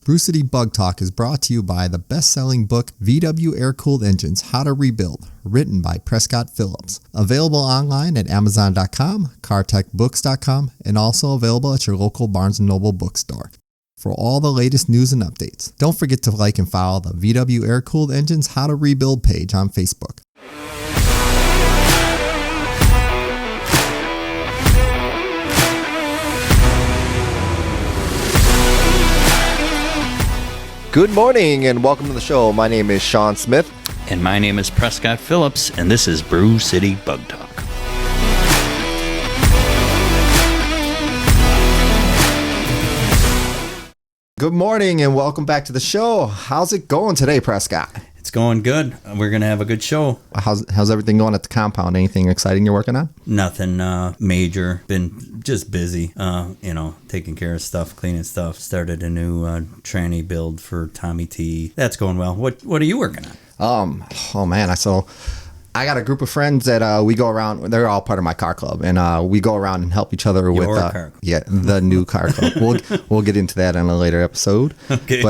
Brew City Bug Talk is brought to you by the best-selling book VW Air-Cooled Engines, How to Rebuild, written by Prescott Phillips. Available online at Amazon.com, CarTechBooks.com, and also available at your local Barnes & Noble bookstore. For all the latest news and updates, don't forget to like and follow the VW Air-Cooled Engines How to Rebuild page on Facebook. Good morning and welcome to the show. My name is Sean Smith. And my name is Prescott Phillips, and this is Brew City Bug Talk. Good morning and welcome back to the show. How's it going today, Prescott? It's going good. We're going to have a good show. How's everything going at the compound? Anything exciting you're working on? Nothing major. Been just busy, taking care of stuff, cleaning stuff. Started a new tranny build for Tommy T. That's going well. What are you working on? I got a group of friends that we go around. They're all part of my car club, and we go around and help each other with the new car club. We'll get into that in a later episode. Okay.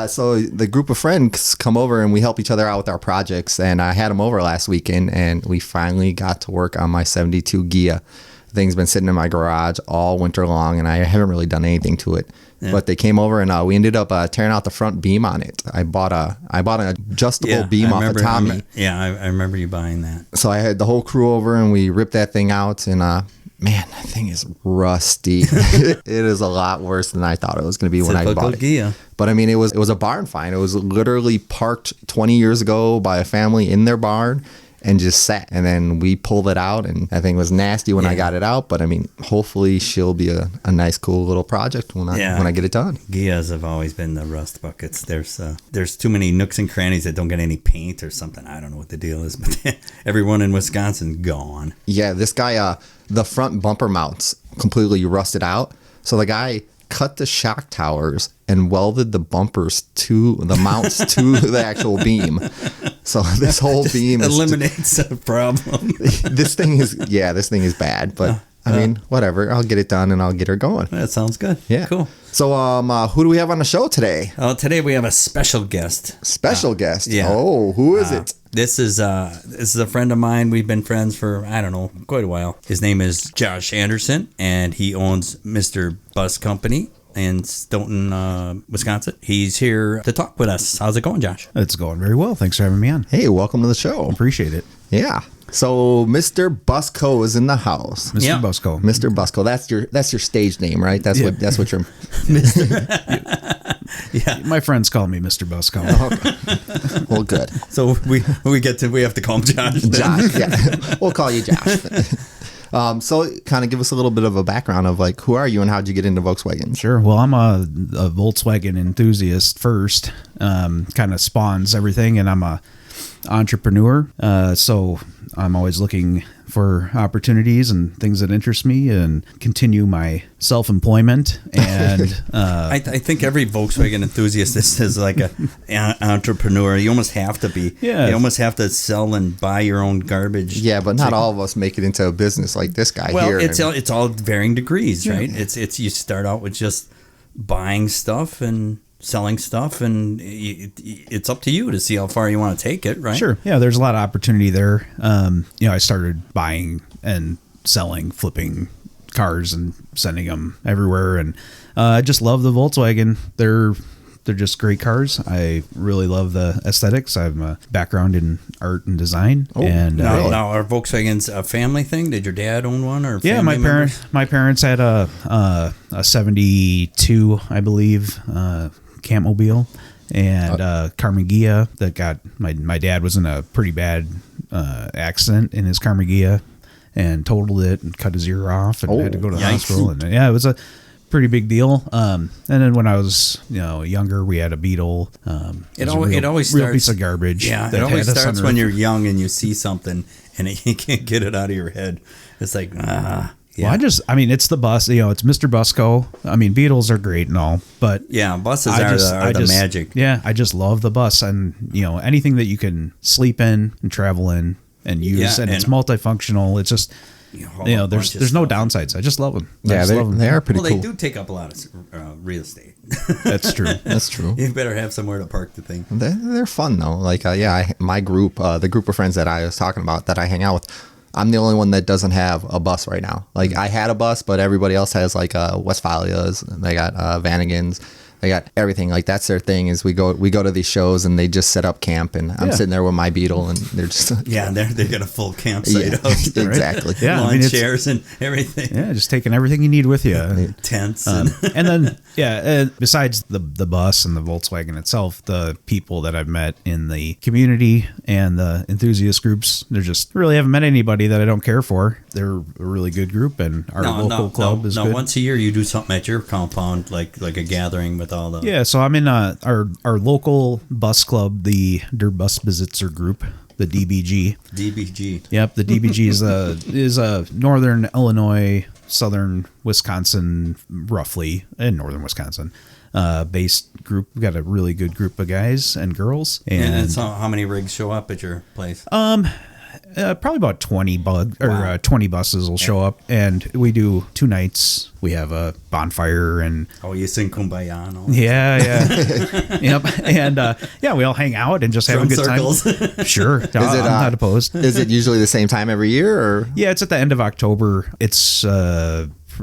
So the group of friends come over and we help each other out with our projects. And I had them over last weekend, and we finally got to work on my 72 Ghia. The thing's been sitting in my garage all winter long, and I haven't really done anything to it. Yeah. But they came over and we ended up tearing out the front beam on it. I bought an adjustable beam off of Tommy. I remember you buying that. So I had the whole crew over and we ripped that thing out, and man, that thing is rusty. It is a lot worse than I thought it was going to be when I bought it. Ghia. But I mean, it was a barn find. It was literally parked 20 years ago by a family in their barn and just sat. And then we pulled it out, and that thing was nasty when I got it out. But I mean, hopefully she'll be a nice, cool little project when I get it done. Ghias have always been the rust buckets. There's too many nooks and crannies that don't get any paint or something. I don't know what the deal is, but everyone in Wisconsin gone. Yeah, this guy, the front bumper mounts completely rusted out. So the guy cut the shock towers and welded the bumpers to the mounts to the actual beam. So this whole beam eliminates a problem. This thing is bad, but I mean, whatever. I'll get it done and I'll get her going. That sounds good. Yeah. Cool. So who do we have on the show today? Today we have a special guest. Special guest? Yeah. Oh, who is it? This is a friend of mine. We've been friends for, quite a while. His name is Josh Andersen, and he owns Mr.BusCo Company in Stoughton, Wisconsin. He's here to talk with us. How's it going, Josh? It's going very well. Thanks for having me on. Hey, welcome to the show. Appreciate it. Yeah. So Mr.BusCo is in the house. MrBusCo. MrBusCo. That's your stage name, right? That's what you're. Yeah. My friends call me MrBusCo. Okay. Well, good. So we have to call him Josh. Josh. Yeah. We'll call you Josh. So kind of give us a little bit of a background of like, who are you and how'd you get into Volkswagen? Sure. Well, I'm a Volkswagen enthusiast first. Kind of spawns everything, and I'm a entrepreneur. So I'm always looking for opportunities and things that interest me and continue my self-employment. And I think every Volkswagen enthusiast is like an entrepreneur. You almost have to be. Yeah. You almost have to sell and buy your own garbage. Yeah, but not all of us make it into a business like this guy here. Well, it's all varying degrees, right? It's you start out with just buying stuff and selling stuff, and it's up to you to see how far you want to take it, right? Sure. Yeah, there's a lot of opportunity there. I started buying and selling, flipping cars and sending them everywhere, and I just love the Volkswagen. They're just great cars. I really love the aesthetics. I have a background in art and design. Oh, and now are Volkswagens a family thing? Did your dad own one, or my parents had a 72, I believe, Campmobile, and Carmen Ghia that got my dad was in a pretty bad accident in his Carmen Ghia and totaled it and cut his ear off and had to go to the hospital, and it was a pretty big deal. And then when I was younger, we had a Beetle. It always starts real piece of garbage. Yeah, it always starts when you're young and you see something and you can't get it out of your head. It's like Yeah. Well, it's the bus. It's MrBusCo. I mean, Beetles are great and all, but buses are the magic. Yeah, I just love the bus, and anything that you can sleep in and travel in and use, and it's multifunctional. It's just there's no downsides. I just love them. They are pretty cool. They do take up a lot of real estate. That's true. That's true. You better have somewhere to park the thing. They're fun though. Like, my group, the group of friends that I was talking about that I hang out with, I'm the only one that doesn't have a bus right now. Like, I had a bus, but everybody else has like Westphalias. They got Vanagons. They got everything. Like, that's their thing. Is we go to these shows and they just set up camp, and I'm sitting there with my Beetle, and they're just they got a full campsite up. Exactly. Yeah, Lawn chairs and everything. Yeah, just taking everything you need with you. Tents. And then, besides the bus and the Volkswagen itself, the people that I've met in the community and the enthusiast groups, really haven't met anybody that I don't care for. They're a really good group, and our local club is good. Once a year you do something at your compound, like a gathering with all the... Yeah, so I'm in our local bus club, the Der Busbesitzer group, the DBG. DBG. Yep, the DBG is a northern Illinois, southern Wisconsin, roughly, in northern Wisconsin, based group. We've got a really good group of guys and girls. And so how many rigs show up at your place? Probably about 20 20 buses will show up, and we do 2 nights. We have a bonfire, and you sing Kumbaya and all that. Yeah. Yep. And we all hang out and just have a good circles. time. Sure. I'm not opposed. Is it usually the same time every year, or? Yeah, it's at the end of October. It's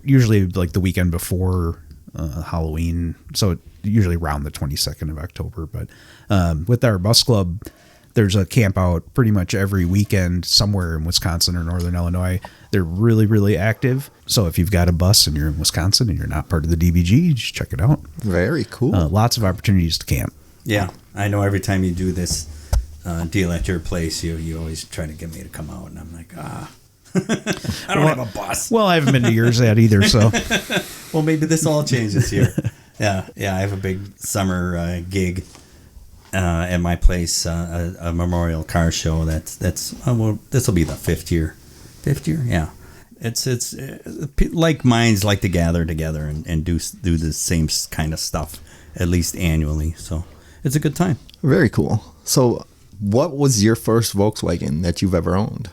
usually like the weekend before Halloween, so usually around the 22nd of October. But with our bus club, there's a camp out pretty much every weekend somewhere in Wisconsin or northern Illinois. They're really, really active. So if you've got a bus and you're in Wisconsin and you're not part of the DBG, just check it out. Very cool. Lots of opportunities to camp. Yeah, I know every time you do this deal at your place, you always try to get me to come out, and I'm like, I don't have a bus. Well, I haven't been to yours yet either, so. Well, maybe this all changes here. Yeah, I have a big summer gig at my place, a memorial car show. This will be the fifth year. Yeah, it's like minds like to gather together and do the same kind of stuff at least annually. So it's a good time. Very cool. So, what was your first Volkswagen that you've ever owned?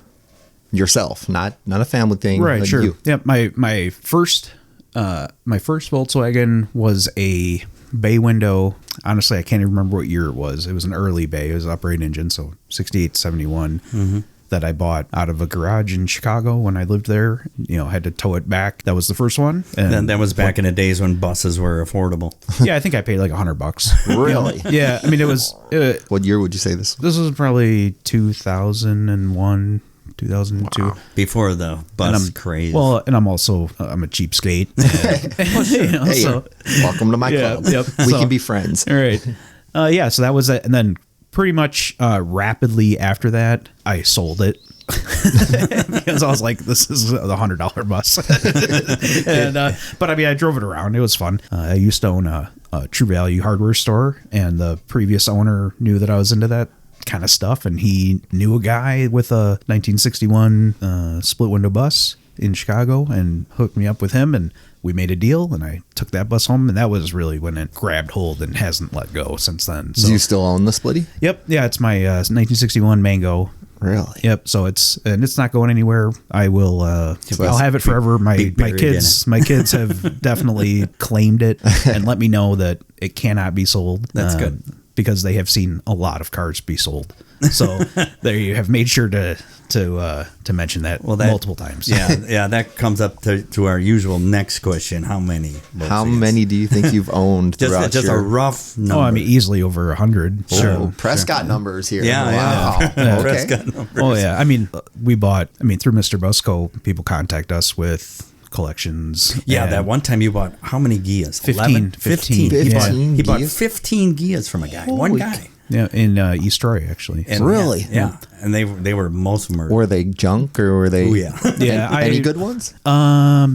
Yourself, not a family thing. Right, sure. You. Yeah, my first Volkswagen was a bay window. Honestly, I can't even remember what year it was. It was an early bay. It was an upright engine, so 68, 71 that I bought out of a garage in Chicago when I lived there. Had to tow it back. That was the first one. And then that was back in the days when buses were affordable. Yeah, I think I paid like $100. Really? Yeah, I mean it was. What year would you say this? This was probably 2001. 2002. Wow. Before the bus craze. Well, and I'm a cheapskate. So, welcome to my club. Yep. We can be friends. All right. So that was it. And then pretty much rapidly after that, I sold it. Because I was like, this is the $100 bus. But I mean, I drove it around. It was fun. I used to own a True Value hardware store, and the previous owner knew that I was into that kind of stuff, and he knew a guy with a 1961 split window bus in Chicago and hooked me up with him, and we made a deal, and I took that bus home, and that was really when it grabbed hold and hasn't let go since then. So, do you still own the Splitty? Yep. Yeah, it's my 1961 Mango. Really? Yep. So it's not going anywhere. I will. I'll have it forever. My kids have definitely claimed it and let me know that it cannot be sold. That's good. Because they have seen a lot of cars be sold. So there you have made sure to mention that, multiple times. Yeah, that comes up to our usual next question. How many? How many do you think you've owned throughout just a rough number? Oh, I mean, easily over 100. Sure. Prescott numbers here. Yeah, wow. yeah. Okay. Prescott numbers. Oh, yeah. I mean, through Mr.BusCo, people contact us with collections. Yeah, that one time you bought how many Gias? 15. 15. He bought 15 Gias from a guy. One guy. Yeah, in East Troy, actually. And really? Yeah. And they were most of them. Were they junk or were they? Oh, yeah. Yeah. Any good ones? I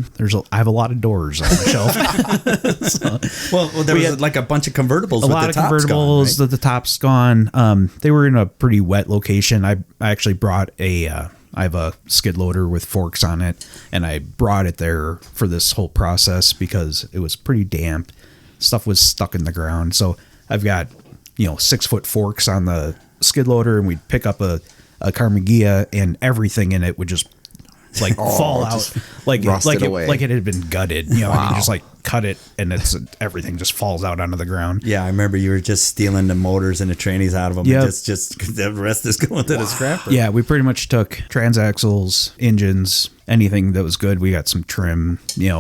have a lot of doors on the shelf. Well, there was like a bunch of convertibles. A lot of convertibles that the top's gone. They were in a pretty wet location. I actually brought I have a skid loader with forks on it, and I brought it there for this whole process because it was pretty damp. Stuff was stuck in the ground. So I've got 6-foot forks on the skid loader, and we'd pick up a Carmagia, and everything in it would just fall out like it had been gutted. Wow. I mean, just like cut it, and everything just falls out onto the ground. Yeah, I remember you were just stealing the motors and the trannies out of them. Yep. And just the rest is going to the scrapper. Yeah, we pretty much took transaxles, engines, anything that was good. We got some trim,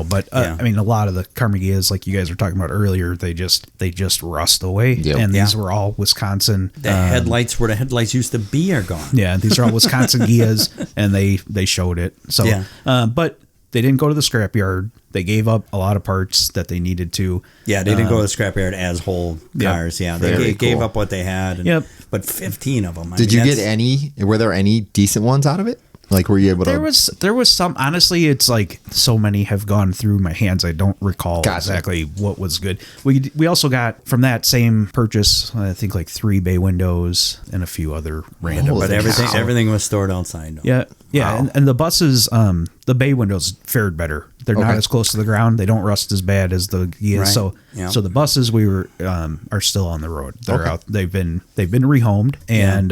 but I mean, a lot of the Carmagillas, like you guys were talking about earlier, they just rust away. Yep. And these were all Wisconsin. The headlights where the headlights used to be are gone. Yeah, these are all Wisconsin Gias, and they showed it. So, but they didn't go to the scrapyard. They gave up a lot of parts that they needed to. Yeah, they didn't go to the scrapyard as whole cars. Yeah, they gave up what they had. Yep. But 15 of them. Did you get any? Were there any decent ones out of it? Like, were you able to? There was some. Honestly, it's like so many have gone through my hands. I don't recall exactly what was good. We also got from that same purchase, I think like 3 bay windows and a few other random. Holy But cow. everything was stored outside. Though. Yeah. Wow. And the buses, the bay windows fared better. They're not as close to the ground. They don't rust as bad as the Gias. Right. So the buses are still on the road. They're out. They've been rehomed and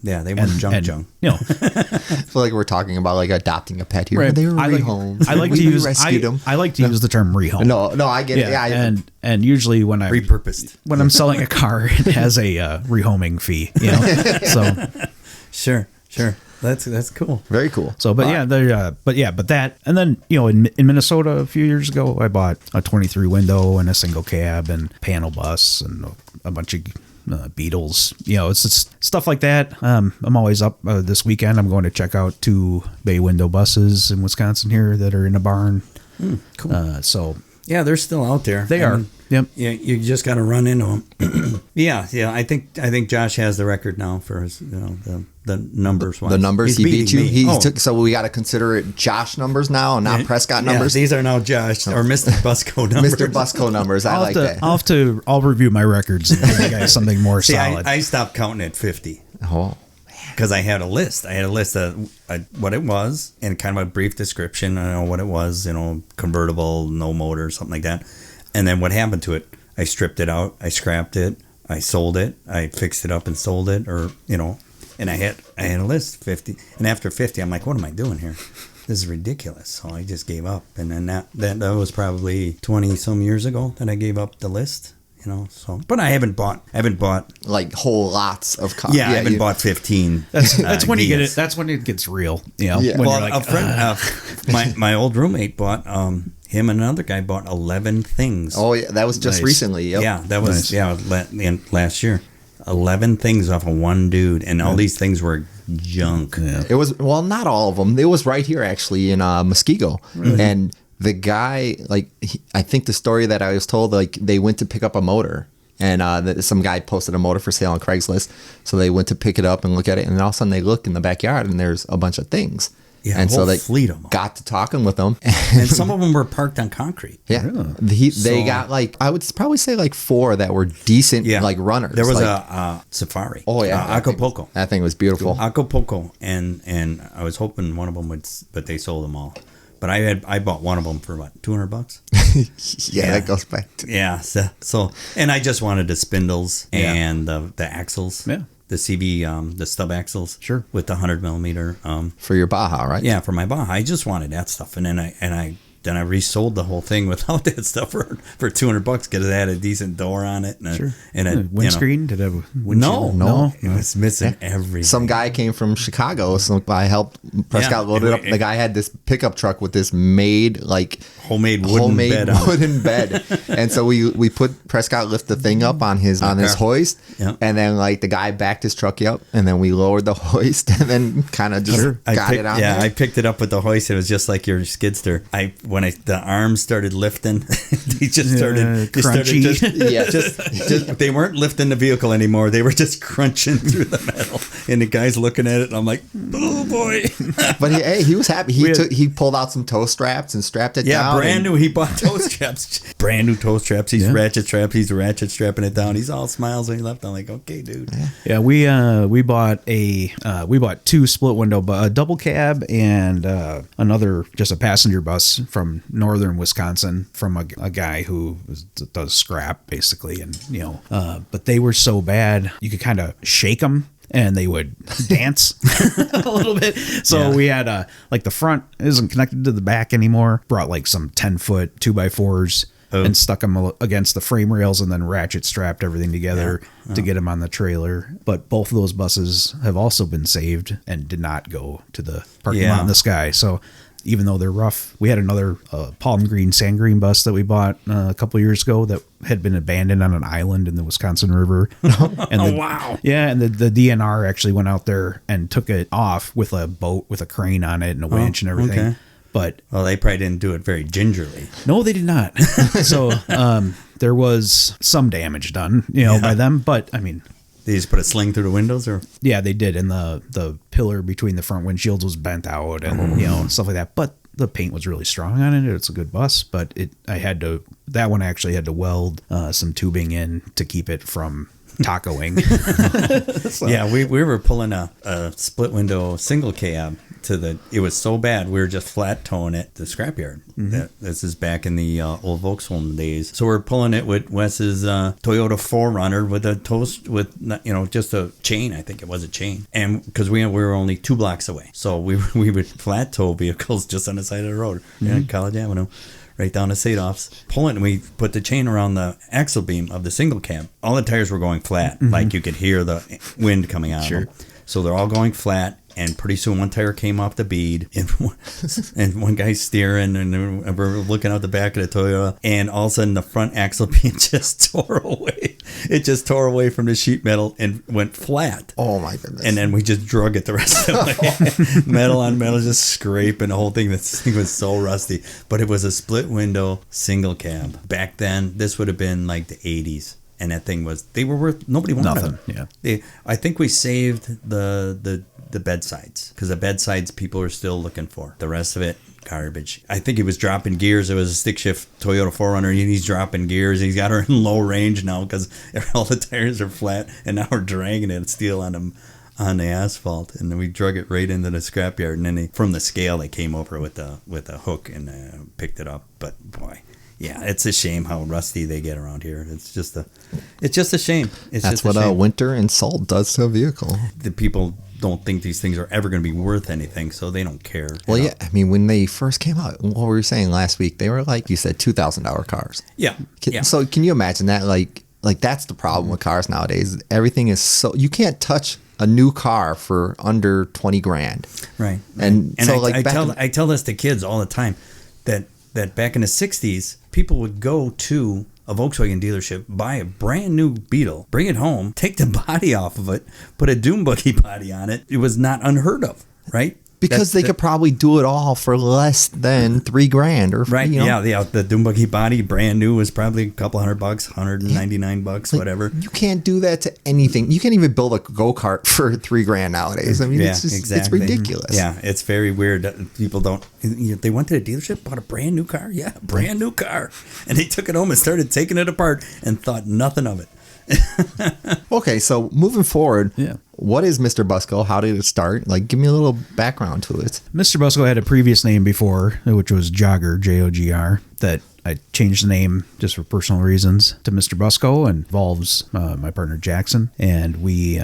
they weren't junk. I feel like we're talking about like adopting a pet here. Right. They were I like- rehomed. I like We to use rescued them. I like to use the term rehome. No, I get it. Yeah, and usually when I Repurposed. when I'm selling a car, it has a rehoming fee. So Sure. That's cool. very cool. So, but that, and then, in Minnesota a few years ago, I bought a 23 window and a single cab and panel bus and a bunch of Beetles. It's just stuff like that. I'm always up this weekend. I'm going to check out 2 bay window buses in Wisconsin here that are in a barn. Cool. So Yeah, they're still out there. they are. Yep. Yeah, you just got to run into them. yeah. I think Josh has the record now for his, the numbers. The numbers He's he beat you. beating me. So we got to consider it Josh numbers now, not Prescott numbers. Yeah, these are now Josh or Mr.BusCo numbers. Mr.BusCo numbers. I like that. I'll review my records and give you guys something more See, solid. I stopped counting at 50 Oh, because I had a list. I had a list of what it was and kind of a brief description. I know what it was. Convertible, no motor, something like that. And then what happened to it? I stripped it out. I scrapped it. I sold it. I fixed it up and sold it, and I had a list 50. And after 50, I'm like, what am I doing here? This is ridiculous. So I just gave up. And then that was probably 20 some years ago that I gave up the list. So, but I haven't bought like whole lots of cars. I haven't bought 15. That's when you get Gias. it. That's when it gets real. Yeah. When Well, you're like, a friend, my old roommate bought. Him and another guy bought 11 things. Oh, yeah. That was just Nice. recently. Yep. Yeah, that was last year. 11 things off of one dude, and all these things were junk. Yeah. It was, well, not all of them. It was right here actually in Muskego. And the guy, I think the story that I was told, they went to pick up a motor. And some guy posted a motor for sale on Craigslist. So they went to pick it up and look at it. And all of a sudden they look in the backyard and there's a bunch of things. Yeah, and a whole so they fleet of them. got to talking with them. And some of them were parked on concrete. Yeah. They got I would probably say 4 that were decent runners. There was a Safari. Oh, yeah. Acapulco. That thing was beautiful. Acapulco. And I was hoping one of them would, but they sold them all. But I bought one of them for what, $200? Yeah, that goes back to. Yeah. So and I just wanted the spindles and the axles. Yeah. The CB, the stub axles. Sure. With the 100 millimeter. For your Baja, right? Yeah, for my Baja. I just wanted that stuff. And then I resold the whole thing without that stuff for $200 because it had a decent door on it. And a windscreen? Did it have a windshield? No. It was missing everything. Some guy came from Chicago, so I helped Prescott load it up. The guy had this pickup truck with this made homemade wooden bed. And so we put Prescott lift the thing up on his hoist, and then the guy backed his truck up, and then we lowered the hoist, and then kind of just got it on. Yeah, there. I picked it up with the hoist. It was just like your skidster. When the arms started lifting, they just started crunchy. Just they weren't lifting the vehicle anymore. They were just crunching through the metal, and the guy's looking at it, and I'm like, oh boy. But he was happy. He pulled out some toe straps and strapped it down. Brand new. He bought toe straps. Brand new toe straps. He's ratchet strapping it down. He's all smiles when he left. I'm like, okay, dude. Yeah, we bought 2 split window, a double cab and another just a passenger bus from northern Wisconsin from a guy who does scrap basically, and but they were so bad you could kind of shake them and they would dance a little bit. So we had the front isn't connected to the back anymore. Brought some 10-foot 2x4s and stuck them against the frame rails and then ratchet strapped everything together to get them on the trailer. But both of those buses have also been saved and did not go to the parking lot in the sky. So even though they're rough, we had another palm green, sand green bus that we bought a couple of years ago that had been abandoned on an island in the Wisconsin River. And wow. Yeah, and the DNR actually went out there and took it off with a boat with a crane on it and a winch and everything. Okay. But they probably didn't do it very gingerly. No, they did not. So there was some damage done, by them. But I mean, they just put a sling through the windows, or yeah, they did, and the pillar between the front windshields was bent out, and stuff like that. But the paint was really strong on it. It's a good bus, but that one actually had to weld some tubing in to keep it from tacoing. So. Yeah, we were pulling a split window single cab it was so bad we were just flat towing it to the scrapyard. This is back in the old Volkswagen days. So we're pulling it with Wes's Toyota 4Runner with a toast with just a chain. I think it was a chain, and because we were only 2 blocks away, so we would flat tow vehicles just on the side of the road, College Avenue. Right down to Sadov's, pulling, and we put the chain around the axle beam of the single cab. All the tires were going flat, like you could hear the wind coming out of them. So they're all going flat, and pretty soon one tire came off the bead, and one guy's steering, and we're looking out the back of the Toyota, and all of a sudden the front axle beam just tore away. It just tore away from the sheet metal and went flat. Oh my goodness. And then we just drug it the rest of the way. Metal on metal, just scraping the whole thing. This thing was so rusty. But it was a split window single cab. Back then, this would have been like the 80s. And that thing they were worth, nobody wanted them. Yeah. I think we saved the bedsides, because the bedsides people are still looking for. The rest of it, garbage. I think he was dropping gears. It was a stick shift Toyota 4Runner, and he's dropping gears. He's got her in low range now because all the tires are flat, and now we're dragging it steel on the asphalt, and then we drug it right into the scrapyard. And then from the scale, they came over with a hook and picked it up. But boy. Yeah, it's a shame how rusty they get around here. It's just a shame. That's what winter and salt does to a vehicle. The people don't think these things are ever going to be worth anything, so they don't care. Well, yeah, I mean, when they first came out, what we were saying last week, they were like you said, $2,000 cars. Yeah. So can you imagine that? Like that's the problem with cars nowadays. Everything is you can't touch a new car for under 20 grand. Right. And so I tell this to kids all the time that back in the 60s, people would go to a Volkswagen dealership, buy a brand new Beetle, bring it home, take the body off of it, put a dune buggy body on it. It was not unheard of, right? Because they could probably do it all for less than $3,000 or right. Yeah. The dune buggy body, brand new, was probably a couple $100, $199, whatever. You can't do that to anything. You can't even build a go-kart for $3,000 nowadays. I mean, it's just exactly. It's ridiculous. Yeah, it's very weird that people don't. They went to the dealership, bought a brand new car. Yeah, brand new car, and they took it home and started taking it apart and thought nothing of it. Okay, so moving forward, what is MrBusCo? How did it start? Like, give me a little background to it. MrBusCo had a previous name before, which was Jogger, Jogr, that I changed the name just for personal reasons to MrBusCo, and involves my partner Jackson, and we.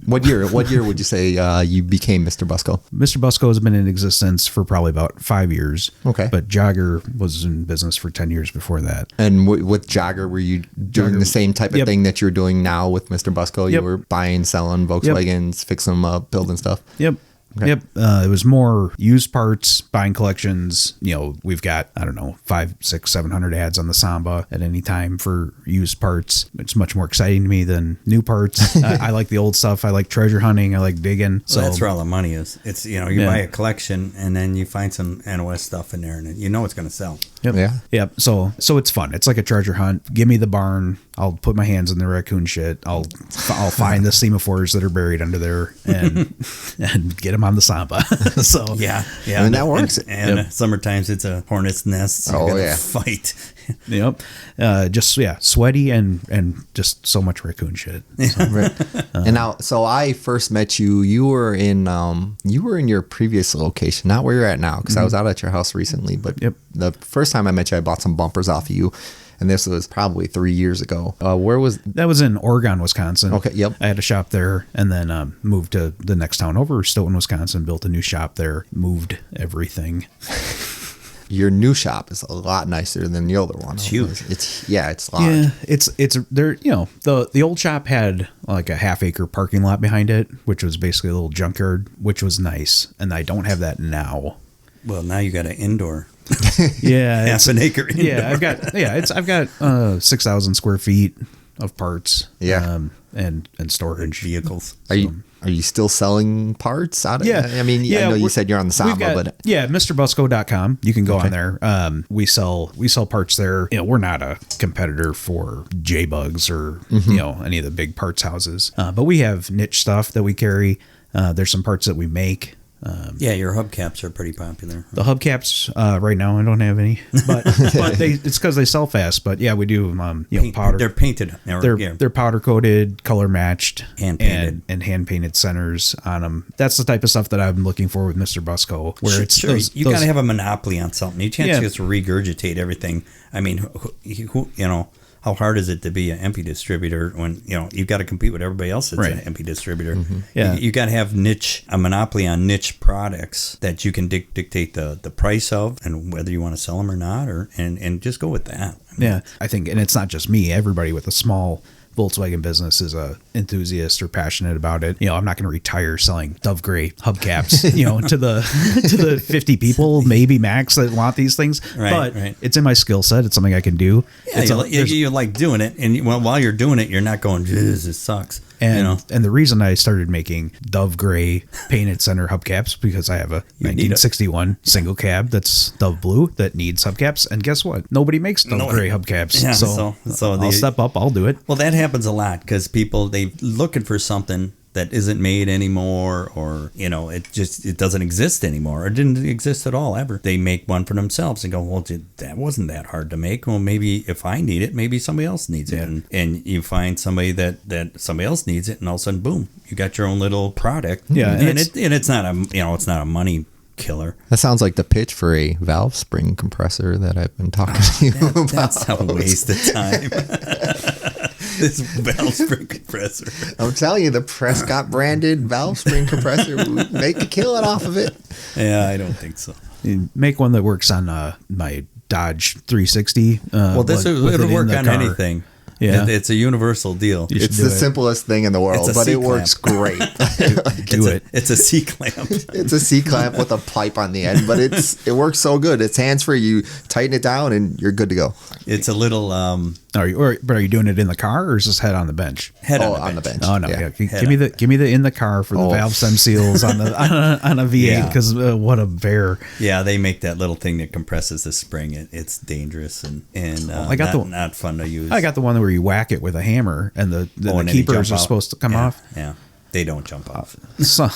What year would you say you became MrBusCo? MrBusCo has been in existence for probably about 5 years. Okay, but Jogger was in business for 10 years before that. And with Jogger, were you doing the same type of thing that you're doing now with MrBusCo? You were buying, selling Volkswagens, fixing them up, building stuff. Yep. Okay. Yep. It was more used parts, buying collections. We've got, I don't know, 500, 600, 700 ads on the Samba at any time for used parts. It's much more exciting to me than new parts. I like the old stuff. I like treasure hunting. I like digging. So that's where all the money is. It's, you buy a collection and then you find some NOS stuff in there and it's going to sell. Yep. Yeah. Yep. So it's fun. It's like a treasure hunt. Give me the barn. I'll put my hands in the raccoon shit. I'll find the semaphores that are buried under there and get them on the Samba. So yeah. I mean, that works. And summertime it's a hornet's nest. So you gotta fight. Yep. Sweaty and just so much raccoon shit. So. Right. And now, so I first met you. You were in your previous location, not where you're at now, because I was out at your house recently. But the first time I met you, I bought some bumpers off of you. And this was probably 3 years ago. Where was that? Was in Oregon, Wisconsin. Okay, yep. I had a shop there, and then moved to the next town over, Stoughton, Wisconsin. Built a new shop there, moved everything. your new shop is a lot nicer than the older one. It's huge. It's large. Yeah, it's there. You know, the old shop had like a half-acre parking lot behind it, which was basically a little junkyard, which was nice. And I don't have that now. Well, now you got an indoor. Yeah, Half an acre indoor. Yeah, I've got 6,000 square feet of parts. Yeah. And storage. Vehicles. Are you still selling parts out of? Yeah. I mean, I know you said you're on the Samba, but yeah, MrBusCo.com. You can go on there. We sell parts there. You know, we're not a competitor for J-Bugs or you know, any of the big parts houses. But we have niche stuff that we carry. There's some parts that we make. Yeah, your hubcaps are pretty popular. The hubcaps, right now, I don't have any, but it's because they sell fast. But yeah, we do. You know, powder. They're painted. They're powder coated, color matched, Hand painted, and hand painted centers on them. That's the type of stuff that I'm looking for with MrBusCo, where it's sure. You got to have a monopoly on something. You can't just regurgitate everything. I mean, who you know. How hard is it to be an MP distributor when, you know, you've got to compete with everybody else that's an MP distributor? Mm-hmm. Yeah. You got to have a monopoly on niche products that you can dictate the price of and whether you want to sell them or not, and just go with that. I mean, I think, and it's not just me, everybody with a small Volkswagen business is a enthusiast or passionate about it. You know, I'm not going to retire selling Dove Gray hubcaps, you know, to the 50 people, maybe max, that want these things. But it's in my skill set. It's something I can do. Yeah, you like doing it, and while you're doing it, you're not going, this sucks. And, you know? And the reason I started making Dove Gray painted center hubcaps because I have a 1961 single cab that's Dove Blue that needs hubcaps. And guess what? Nobody makes Dove Gray hubcaps. Yeah, so I'll step up. I'll do it. Well, that happens a lot because people, they're looking for something that isn't made anymore, or, you know, it doesn't exist anymore, or didn't exist at all ever. They make one for themselves and go, well, that wasn't that hard to make. Well, maybe if I need it, maybe somebody else needs it. And you find somebody that somebody else needs it, and all of a sudden, boom, you got your own little product. Yeah, and it's not a money killer. That sounds like the pitch for a valve spring compressor that I've been talking to you about. That's a waste of time. This valve spring compressor. I'm telling you, the Prescott branded valve spring compressor would make a killing off of it. Yeah, I don't think so. You make one that works on my Dodge 360. Well, it'll work on anything. Yeah, it's a universal deal. It's the simplest thing in the world, but it works great. It's a C clamp. It's a C clamp with a pipe on the end, but it works so good. It's hands free. You tighten it down, and you're good to go. It's a little. Are you doing it in the car, or is this head on the bench? Head on the bench. Oh no! Yeah. Give me the in the car for the valve stem seals on a V8 because what a bear. Yeah, they make that little thing that compresses the spring. It's dangerous and I got not fun to use. I got the one where you whack it with a hammer and the keepers are supposed to come off. Yeah, they don't jump off. So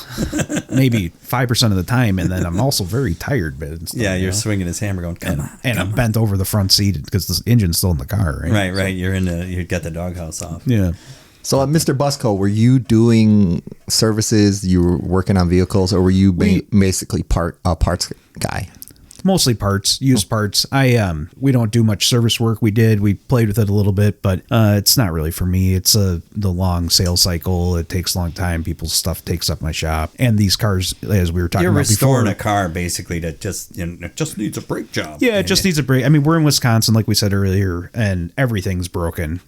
maybe 5% of the time, and then I'm also very tired. But you're swinging his hammer, going, come on. And I'm bent over the front seat because the engine's still in the car. Right. Right. You got the doghouse off. Yeah. So at MrBusCo, were you doing services? You were working on vehicles, or were you basically parts guy? Mostly parts, used parts. We don't do much service work. We played with it a little bit, but it's not really for me. It's the long sales cycle. It takes a long time. People's stuff takes up my shop. And these cars, as we were talking about before, you're restoring a car basically that just needs a brake job. Yeah, it just needs a brake. I mean, we're in Wisconsin, like we said earlier, and everything's broken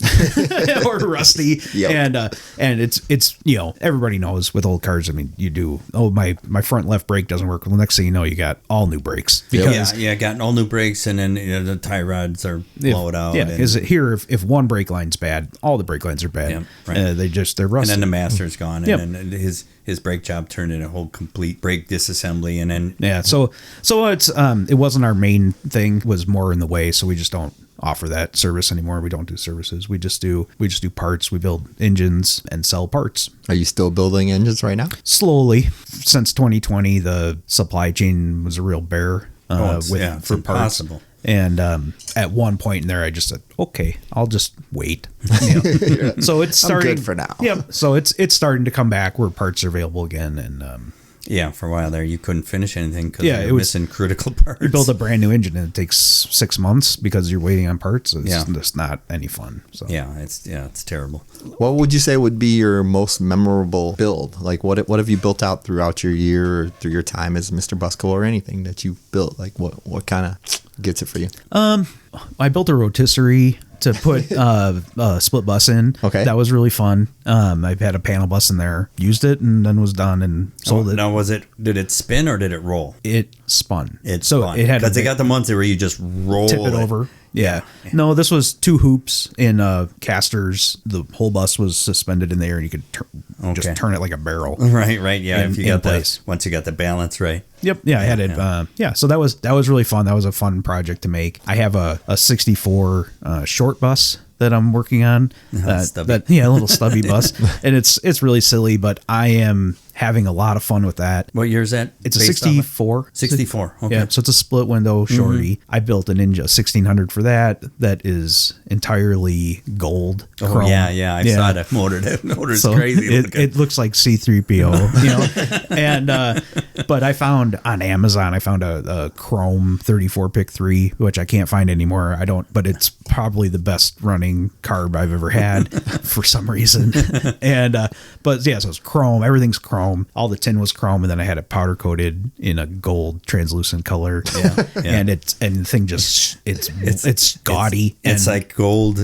or rusty. Yep. And it's everybody knows with old cars. I mean, you do. Oh, my front left brake doesn't work. Well, the next thing you know, you got all new brakes. Got all new brakes, and then the tie rods are blowed out. Yeah, is it here? If one brake line's bad, all the brake lines are bad. Yeah, right. They're rusty. And then the master's gone, and then his brake job turned into a whole complete brake disassembly, and then So it's it wasn't our main thing. It was more in the way, so we just don't offer that service anymore. We don't do services. We just do parts. We build engines and sell parts. Are you still building engines right now? Slowly. Since 2020, the supply chain was a real bear. It's parts. impossible. And at one point in there, I just said, "Okay, I'll just wait." So it's starting. I'm good for now. Yep. So it's starting to come back where parts are available again, and Yeah, for a while there, you couldn't finish anything because Yeah, you it were was- missing critical parts. You build a brand new engine and it takes 6 months because you're waiting on parts. It's just not any fun. So it's terrible. What would you say would be your most memorable build? Like what have you built out throughout your year or through your time as MrBusCo or anything that you built? Like what kind of gets it for you? I built a rotisserie to put a split bus in. Okay. That was really fun. I've had a panel bus in there, used it, and then was done and sold it. Now, did it spin or did it roll? It spun. It had because they got the ones where you just roll tip it over. Yeah. No, this was 2 hoops in casters. The whole bus was suspended in there, and you could just turn it like a barrel. Right. Yeah. If you got place. once you got the balance right. Yep. Yeah, I had it. So that was really fun. That was a fun project to make. I have a 64 short bus that I'm working on. A little stubby bus, and it's really silly, but I am having a lot of fun with that. What year is that? It's a 64. 64. Okay. Yeah, so it's a split window shorty. I built a Ninja 1600 for that. That is entirely gold. Chrome. I saw that motor. That motor's So crazy. it looks like C-3PO, and but I found on Amazon, a chrome 34 pick 3, which I can't find anymore. But it's probably the best running carb I've ever had for some reason. And so it's chrome. Everything's chrome. All the tin was chrome, and then I had it powder coated in a gold translucent color. And the thing just it's gaudy. It's like gold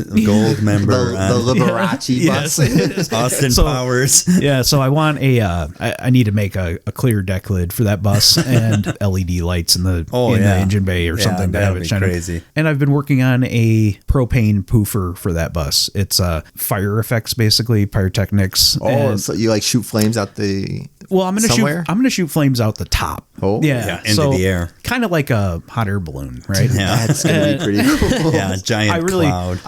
member. The Liberace bus. Austin Powers. Yeah, so I want I need to make a clear deck lid for that bus and LED lights in the engine bay or something to have it shine. Crazy. And I've been working on a propane poofer for that bus. It's fire effects, basically pyrotechnics. So you like shoot flames out the Well, I'm gonna shoot flames out the top. Oh, into the air, kind of like a hot air balloon, right? Yeah, that's gonna be pretty cool. Yeah, a giant cloud.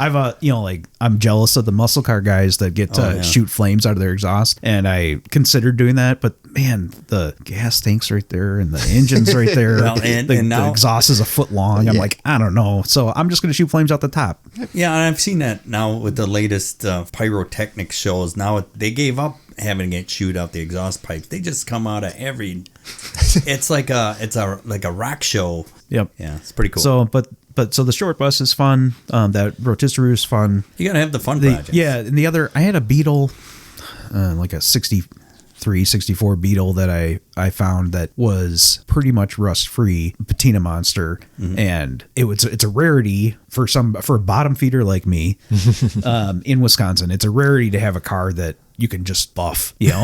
I'm jealous of the muscle car guys that get to shoot flames out of their exhaust, and I considered doing that, but man, the gas tank's right there and the engine's right there. Well, the exhaust is a foot long. I'm like, I don't know, so I'm just gonna shoot flames out the top. Yeah, and I've seen that now with the latest pyrotechnics shows. Now they gave up having it shoot out the exhaust pipes. They just come out of every. It's like a rock show. Yep. Yeah, it's pretty cool. So, so the short bus is fun. That rotisserie is fun. You gotta have the fun projects. Yeah, and the other, I had a Beetle, like a 63, 64 Beetle that I found that was pretty much rust free, patina monster, and it's a rarity for a bottom feeder like me in Wisconsin. It's a rarity to have a car that you can just buff, and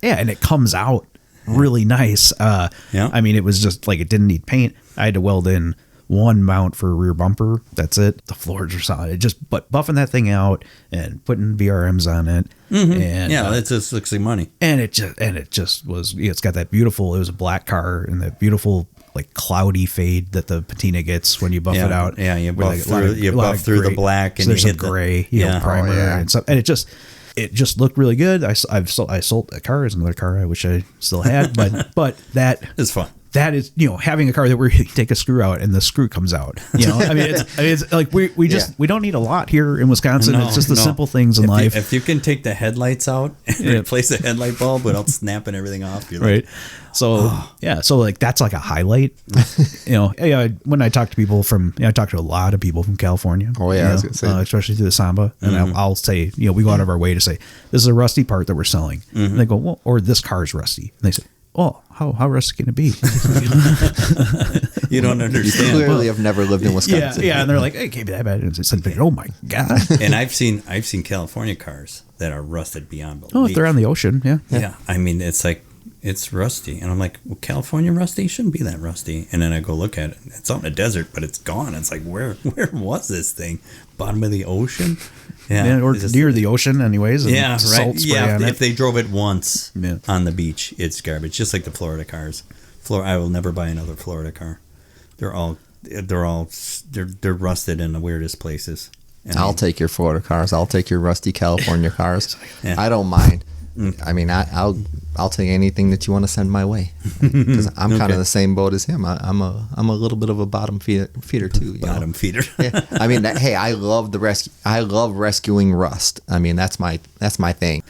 it comes out really nice. I mean, it was just like it didn't need paint. I had to weld in one mount for a rear bumper. That's it. The floors are solid. But buffing that thing out and putting VRMs on it, and it just looks like money. And it just was. It's got that beautiful. It was a black car and that beautiful like cloudy fade that the patina gets when you buff it out. Yeah, you buff through the black, and so there's you some hit gray, primer and stuff, and it just looked really good. I sold a car. Is another car I wish I still had, but that is fun. That is, having a car that where you take a screw out and the screw comes out. I mean, it's like we don't need a lot here in Wisconsin. It's just the simple things in life. If you can take the headlights out and replace the headlight bulb without snapping everything off, you're right? So so like that's like a highlight. When I talk to people I talk to a lot of people from California. Oh yeah, I was gonna say. Especially through the Samba, and I'll say, we go out of our way to say this is a rusty part that we're selling. And they go, well, or this car is rusty. And they say, oh, how rusty can it be? You don't understand. You clearly have never lived in Wisconsin. Yeah, and they're like, hey, it can't be that bad. And it's like, oh my god. And I've seen California cars that are rusted beyond belief. Oh, if they're on the ocean, yeah. Yeah, I mean, it's like, it's rusty. And I'm like, well, California rusty? Shouldn't be that rusty. And then I go look at it. It's out in the desert, but it's gone. It's like, where was this thing? Bottom of the ocean? Yeah, or near the ocean anyways. And right. Salt spray on if they drove it once on the beach, it's garbage. Just like the Florida cars. I will never buy another Florida car. They're rusted in the weirdest places. I'll take your Florida cars. I'll take your rusty California cars. I don't mind. I mean, I'll take anything that you want to send my way, because I'm kind of the same boat as him. I'm a little bit of a bottom feeder too. Bottom feeder. Yeah. I mean, hey, I love the rescue. I love rescuing rust. I mean, that's my thing.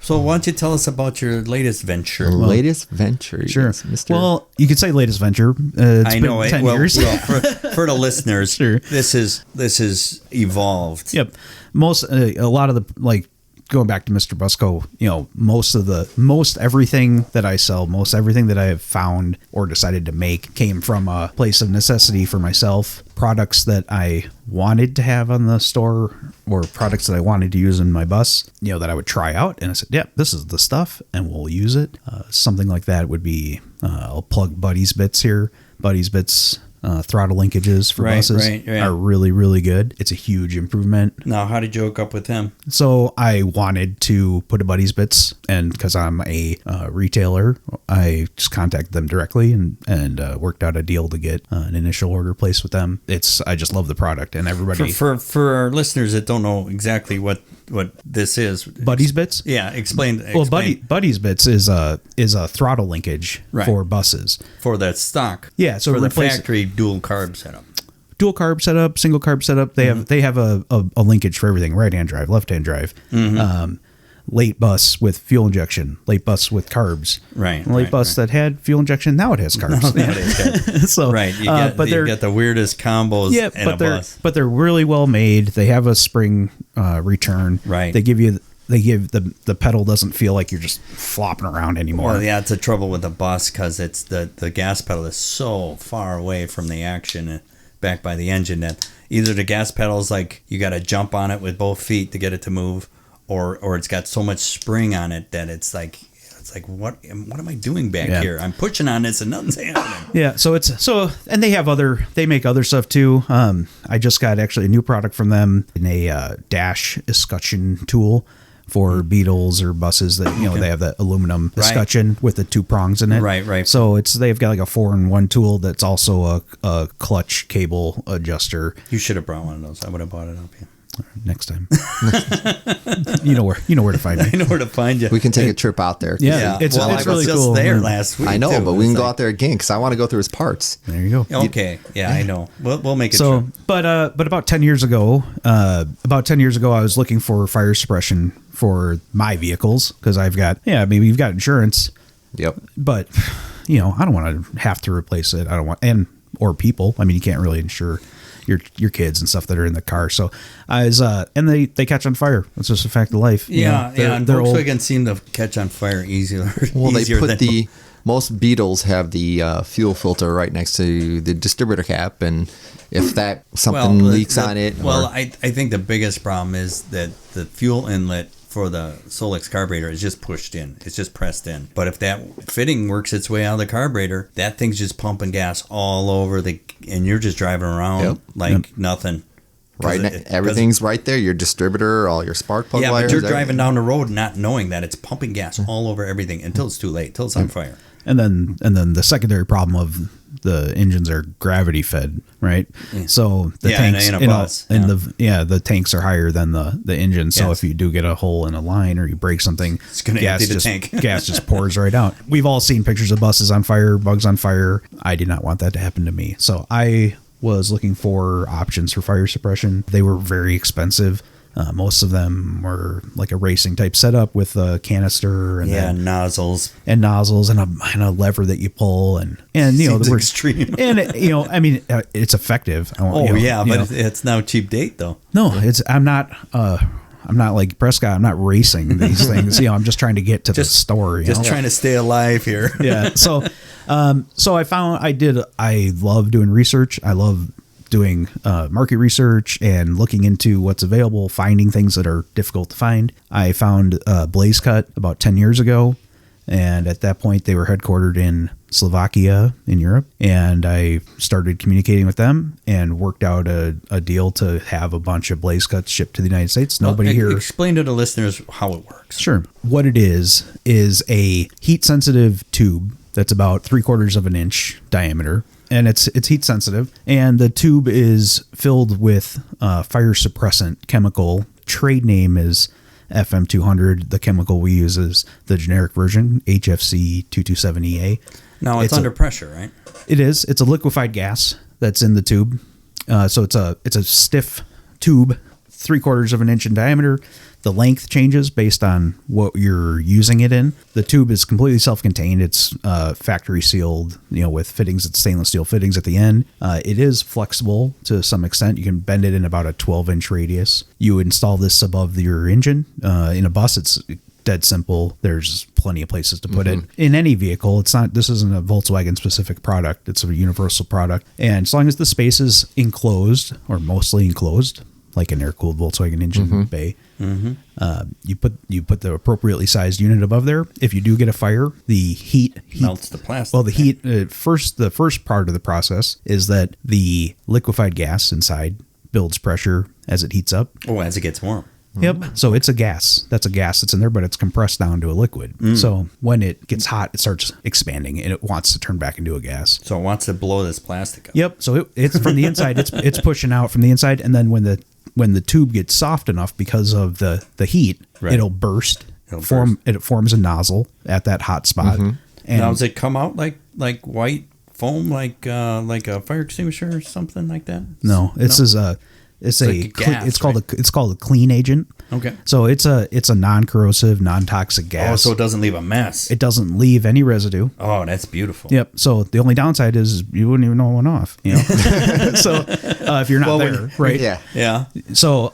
So why don't you tell us about your latest venture? Latest venture. Sure. Yes, Mr. Well, you could say latest venture. It's I been know 10 it. years. Well, for the listeners, Sure. this is evolved. Yep. A lot of the, like, going back to MrBusCo, most everything that I sell, most everything that I have found or decided to make came from a place of necessity for myself. Products that I wanted to have on the store or products that I wanted to use in my bus, that I would try out. And I said, yeah, this is the stuff and we'll use it. Something like that would be, I'll plug Buddy's Bits here. Buddy's Bits throttle linkages for buses are really, really good. It's a huge improvement. Now, how did you hook up with him? So I wanted to put a Buddy's Bits, and because I'm a retailer, I just contacted them directly and worked out a deal to get an initial order placed with them. I just love the product, and everybody for our listeners that don't know exactly what this is. Buddy's Bits. Yeah, explain. Well, Buddy's Bits is a throttle linkage for buses for that stock. Yeah, so for the factory dual carb setup. Dual carb setup, single carb setup. They have a linkage for everything: right hand drive, left hand drive. Late bus with fuel injection, late bus with carbs. Right. Late bus that had fuel injection, now it has carbs. So right, you get the weirdest combos in a bus. But they're really well made. They have a spring return. Right. They give the pedal doesn't feel like you're just flopping around anymore. Well, yeah, it's a trouble with the bus because it's the gas pedal is so far away from the action back by the engine that either the gas pedal's like you got to jump on it with both feet to get it to move, or it's got so much spring on it that it's like what am I doing back here? I'm pushing on this and nothing's happening. Yeah, and they make other stuff too. I just got actually a new product from them in a dash escutcheon tool for Beetles or buses that they have that aluminum escutcheon with the 2 prongs in it. Right. So they've got like a 4-in-1 tool that's also a clutch cable adjuster. You should have brought one of those. I would have bought it up here. Next time. you know where to find me. I know where to find you. We can take a trip out there. Yeah. It's I was really just cool. there last week. I know, too. but we can go out there again because I want to go through his parts. There you go. Okay. Yeah, I know. We'll make it. So, but about 10 years ago, I was looking for fire suppression for my vehicles because I've got you've got insurance. Yep. But I don't want to have to replace it. I don't want or people. I mean, you can't really insure your kids and stuff that are in the car. So and they catch on fire. It's just a fact of life. Yeah. And Volkswagen seem to catch on fire easier. Well, they put most Beetles have the fuel filter right next to the distributor cap, and if something leaks on it. I think the biggest problem is that the fuel inlet for the Solex carburetor is just pushed in. It's just pressed in. But if that fitting works its way out of the carburetor, that thing's just pumping gas all over and you're just driving around nothing. Right, everything's right there. Your distributor, all your spark plug wires. Yeah, but you're driving down the road not knowing that it's pumping gas all over everything until it's too late, until it's on fire. And then the secondary problem of the engines are gravity fed, right? Yeah. So the tanks the tanks are higher than the engine. So if you do get a hole in a line or you break something, it's going to empty the tank. Gas just pours right out. We've all seen pictures of buses on fire, bugs on fire. I did not want that to happen to me. So I was looking for options for fire suppression. They were very expensive. Most of them were like a racing type setup with a canister and nozzles and a lever that you pull and the word extreme and it's effective. But it's now cheap date though. No, I'm not like Prescott. I'm not racing these things. I'm just trying to get to the store. Trying to stay alive here. Yeah. So I love doing research. I love doing market research and looking into what's available, finding things that are difficult to find. I found BlazeCut about 10 years ago, and at that point they were headquartered in Slovakia in Europe, and I started communicating with them and worked out a deal to have a bunch of BlazeCuts shipped to the United States. Explain to the listeners how it works. Sure. What it is a heat-sensitive tube that's about 3/4 of an inch diameter. And it's heat sensitive, and the tube is filled with fire suppressant chemical. Trade name is FM200. The chemical we use is the generic version, HFC 227EA. Now it's under pressure, right? It is. It's a liquefied gas that's in the tube. So it's a stiff tube, 3/4 of an inch in diameter. The length changes based on what you're using it in. The tube is completely self-contained. It's factory sealed, with fittings, it's stainless steel fittings at the end. It is flexible to some extent. You can bend it in about a 12-inch radius. You install this above your engine. In a bus, it's dead simple. There's plenty of places to put it. In any vehicle, this isn't a Volkswagen specific product. It's a universal product. And as long as the space is enclosed or mostly enclosed, like an air-cooled Volkswagen engine bay, you put the appropriately sized unit above there. If you do get a fire, the heat melts the plastic. Well, the heat the first part of the process is that the liquefied gas inside builds pressure as it heats up. Oh, as it gets warm. Yep. So it's a gas. That's a gas that's in there, but it's compressed down to a liquid. So when it gets hot, it starts expanding and it wants to turn back into a gas. So it wants to blow this plastic up. Yep. So it's from the inside. It's pushing out from the inside, and then when the tube gets soft enough because of the heat, it'll burst. It forms a nozzle at that hot spot. And now, does it come out like white foam, like a fire extinguisher or something like that? No, it's called a clean agent. Okay. So it's a non-corrosive, non-toxic gas. Oh, so it doesn't leave a mess. It doesn't leave any residue. Oh, that's beautiful. Yep. So the only downside is you wouldn't even know it went off. So if you're not there, right? Yeah. So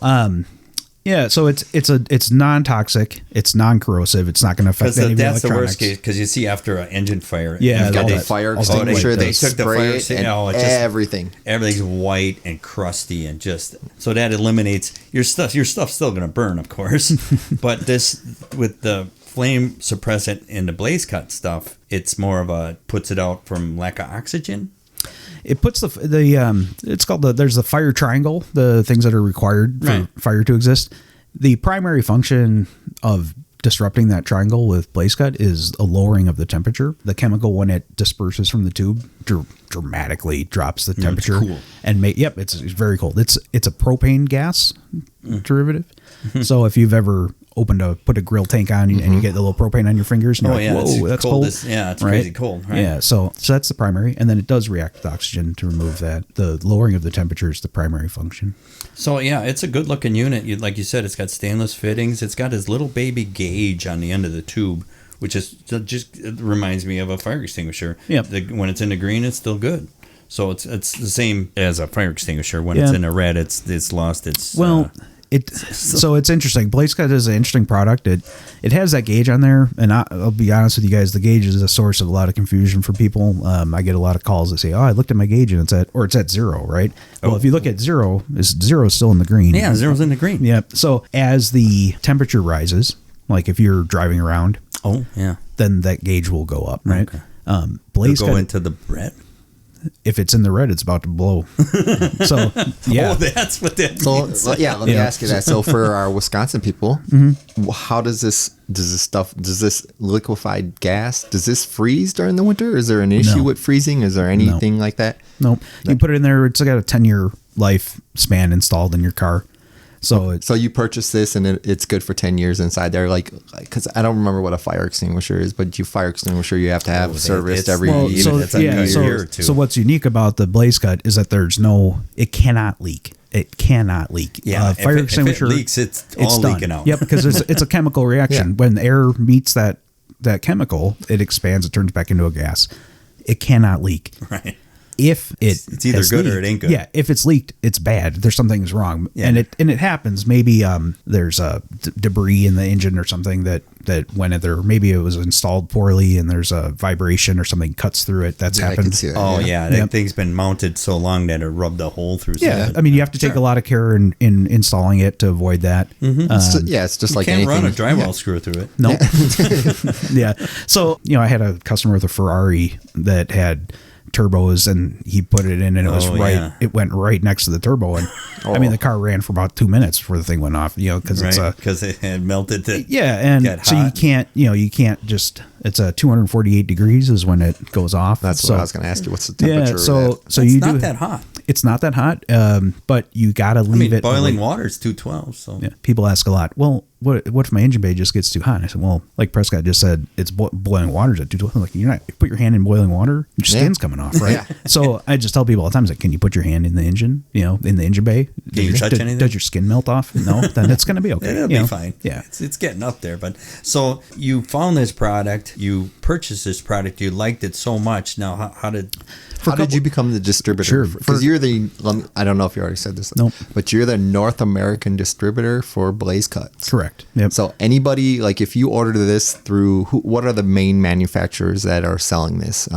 so it's non-toxic, it's non-corrosive, it's not going to affect any of the electronics. That's the worst case, because you see after an engine fire, you've got the fire extinguisher, they took the fire extinguisher, everything. Everything's white and crusty, and so that eliminates your stuff. Your stuff's still going to burn, of course, but this with the flame suppressant and the BlazeCut stuff, it's more of puts it out from lack of oxygen. It puts it's called there's the fire triangle, the things that are required for fire to exist. The primary function of disrupting that triangle with BlazeCut is a lowering of the temperature. The chemical, when it disperses from the tube, dramatically drops the temperature. Cool. And it's very cold. It's a propane gas derivative. So if you've ever put a grill tank on and you get the little propane on your fingers, and you're whoa, that's cold. It's crazy cold. Right? Yeah, so that's the primary, and then it does react with oxygen to remove that. The lowering of the temperature is the primary function. So it's a good looking unit. Like you said, it's got stainless fittings. It's got this little baby gauge on the end of the tube, which is it reminds me of a fire extinguisher. Yep. When it's in the green, it's still good. So it's the same as a fire extinguisher. When it's in the red, it's lost its. So it's interesting. BlazeCut is an interesting product. It has that gauge on there, and I'll be honest with you guys, the gauge is a source of a lot of confusion for people. I get a lot of calls that say, "Oh, I looked at my gauge and it's at 0, right?" Well, if you look at 0, zero is still in the green. Yeah, 0's in the green. Yep. So as the temperature rises, like if you're driving around, then that gauge will go up, right? Okay. BlazeCut go into the red. If it's in the red, it's about to blow. So yeah, that's what that means. So let me ask you that. So for our Wisconsin people, how does this liquefied gas, does this freeze during the winter? Is there an issue with freezing? Is there anything like that? Nope. You put it in there. It's got a 10-year life span installed in your car. So you purchase this and it's good for 10 years inside there, because I don't remember what a fire extinguisher is, but you have to have serviced every year or two. So what's unique about the BlazeCut is that it cannot leak. It cannot leak. Yeah, fire extinguisher, if it leaks, it's all done. leaking out. Yep, because it's a chemical reaction. When air meets that chemical, it expands, it turns back into a gas. It cannot leak. Right. If it's either good or it ain't good. Yeah, if it's leaked, it's bad. There's something's wrong, and it happens. Maybe there's a debris in the engine or something that maybe it was installed poorly and there's a vibration or something cuts through it. That's happened. I can see that, that thing's been mounted so long that it rubbed a hole through. Yeah, I mean you have to take a lot of care in installing it to avoid that. It's just like anything. You can't run a drywall screw through it. No. Yeah. So I had a customer with a Ferrari that had turbos, and he put it in and it was it went right next to the turbo, and I mean the car ran for about 2 minutes before the thing went off, because it had melted and so you can't just it's 248 degrees is when it goes off. That's what I was going to ask you. What's the temperature? Yeah, so It's you not do that hot. It's not that hot, but you gotta leave it. Boiling water is 212. So yeah, people ask a lot. Well, what if my engine bay just gets too hot? And I said, well, like Prescott just said, it's boiling water's at 212. Like, you're not put your hand in boiling water, your skin's coming off, right? So I just tell people all the time, like, can you put your hand in the engine? In the engine bay. Can you touch anything? Does your skin melt off? No, then it's gonna be okay. It'll be fine. Yeah, it's getting up there. But so you found this product, you purchased this product, you liked it so much. Now, how did you become the distributor? Sure. Because you're the, I don't know if you already said this. Nope. But you're the North American distributor for BlazeCut. Correct. Yep. So anybody, like if you order this through, what are the main manufacturers that are selling this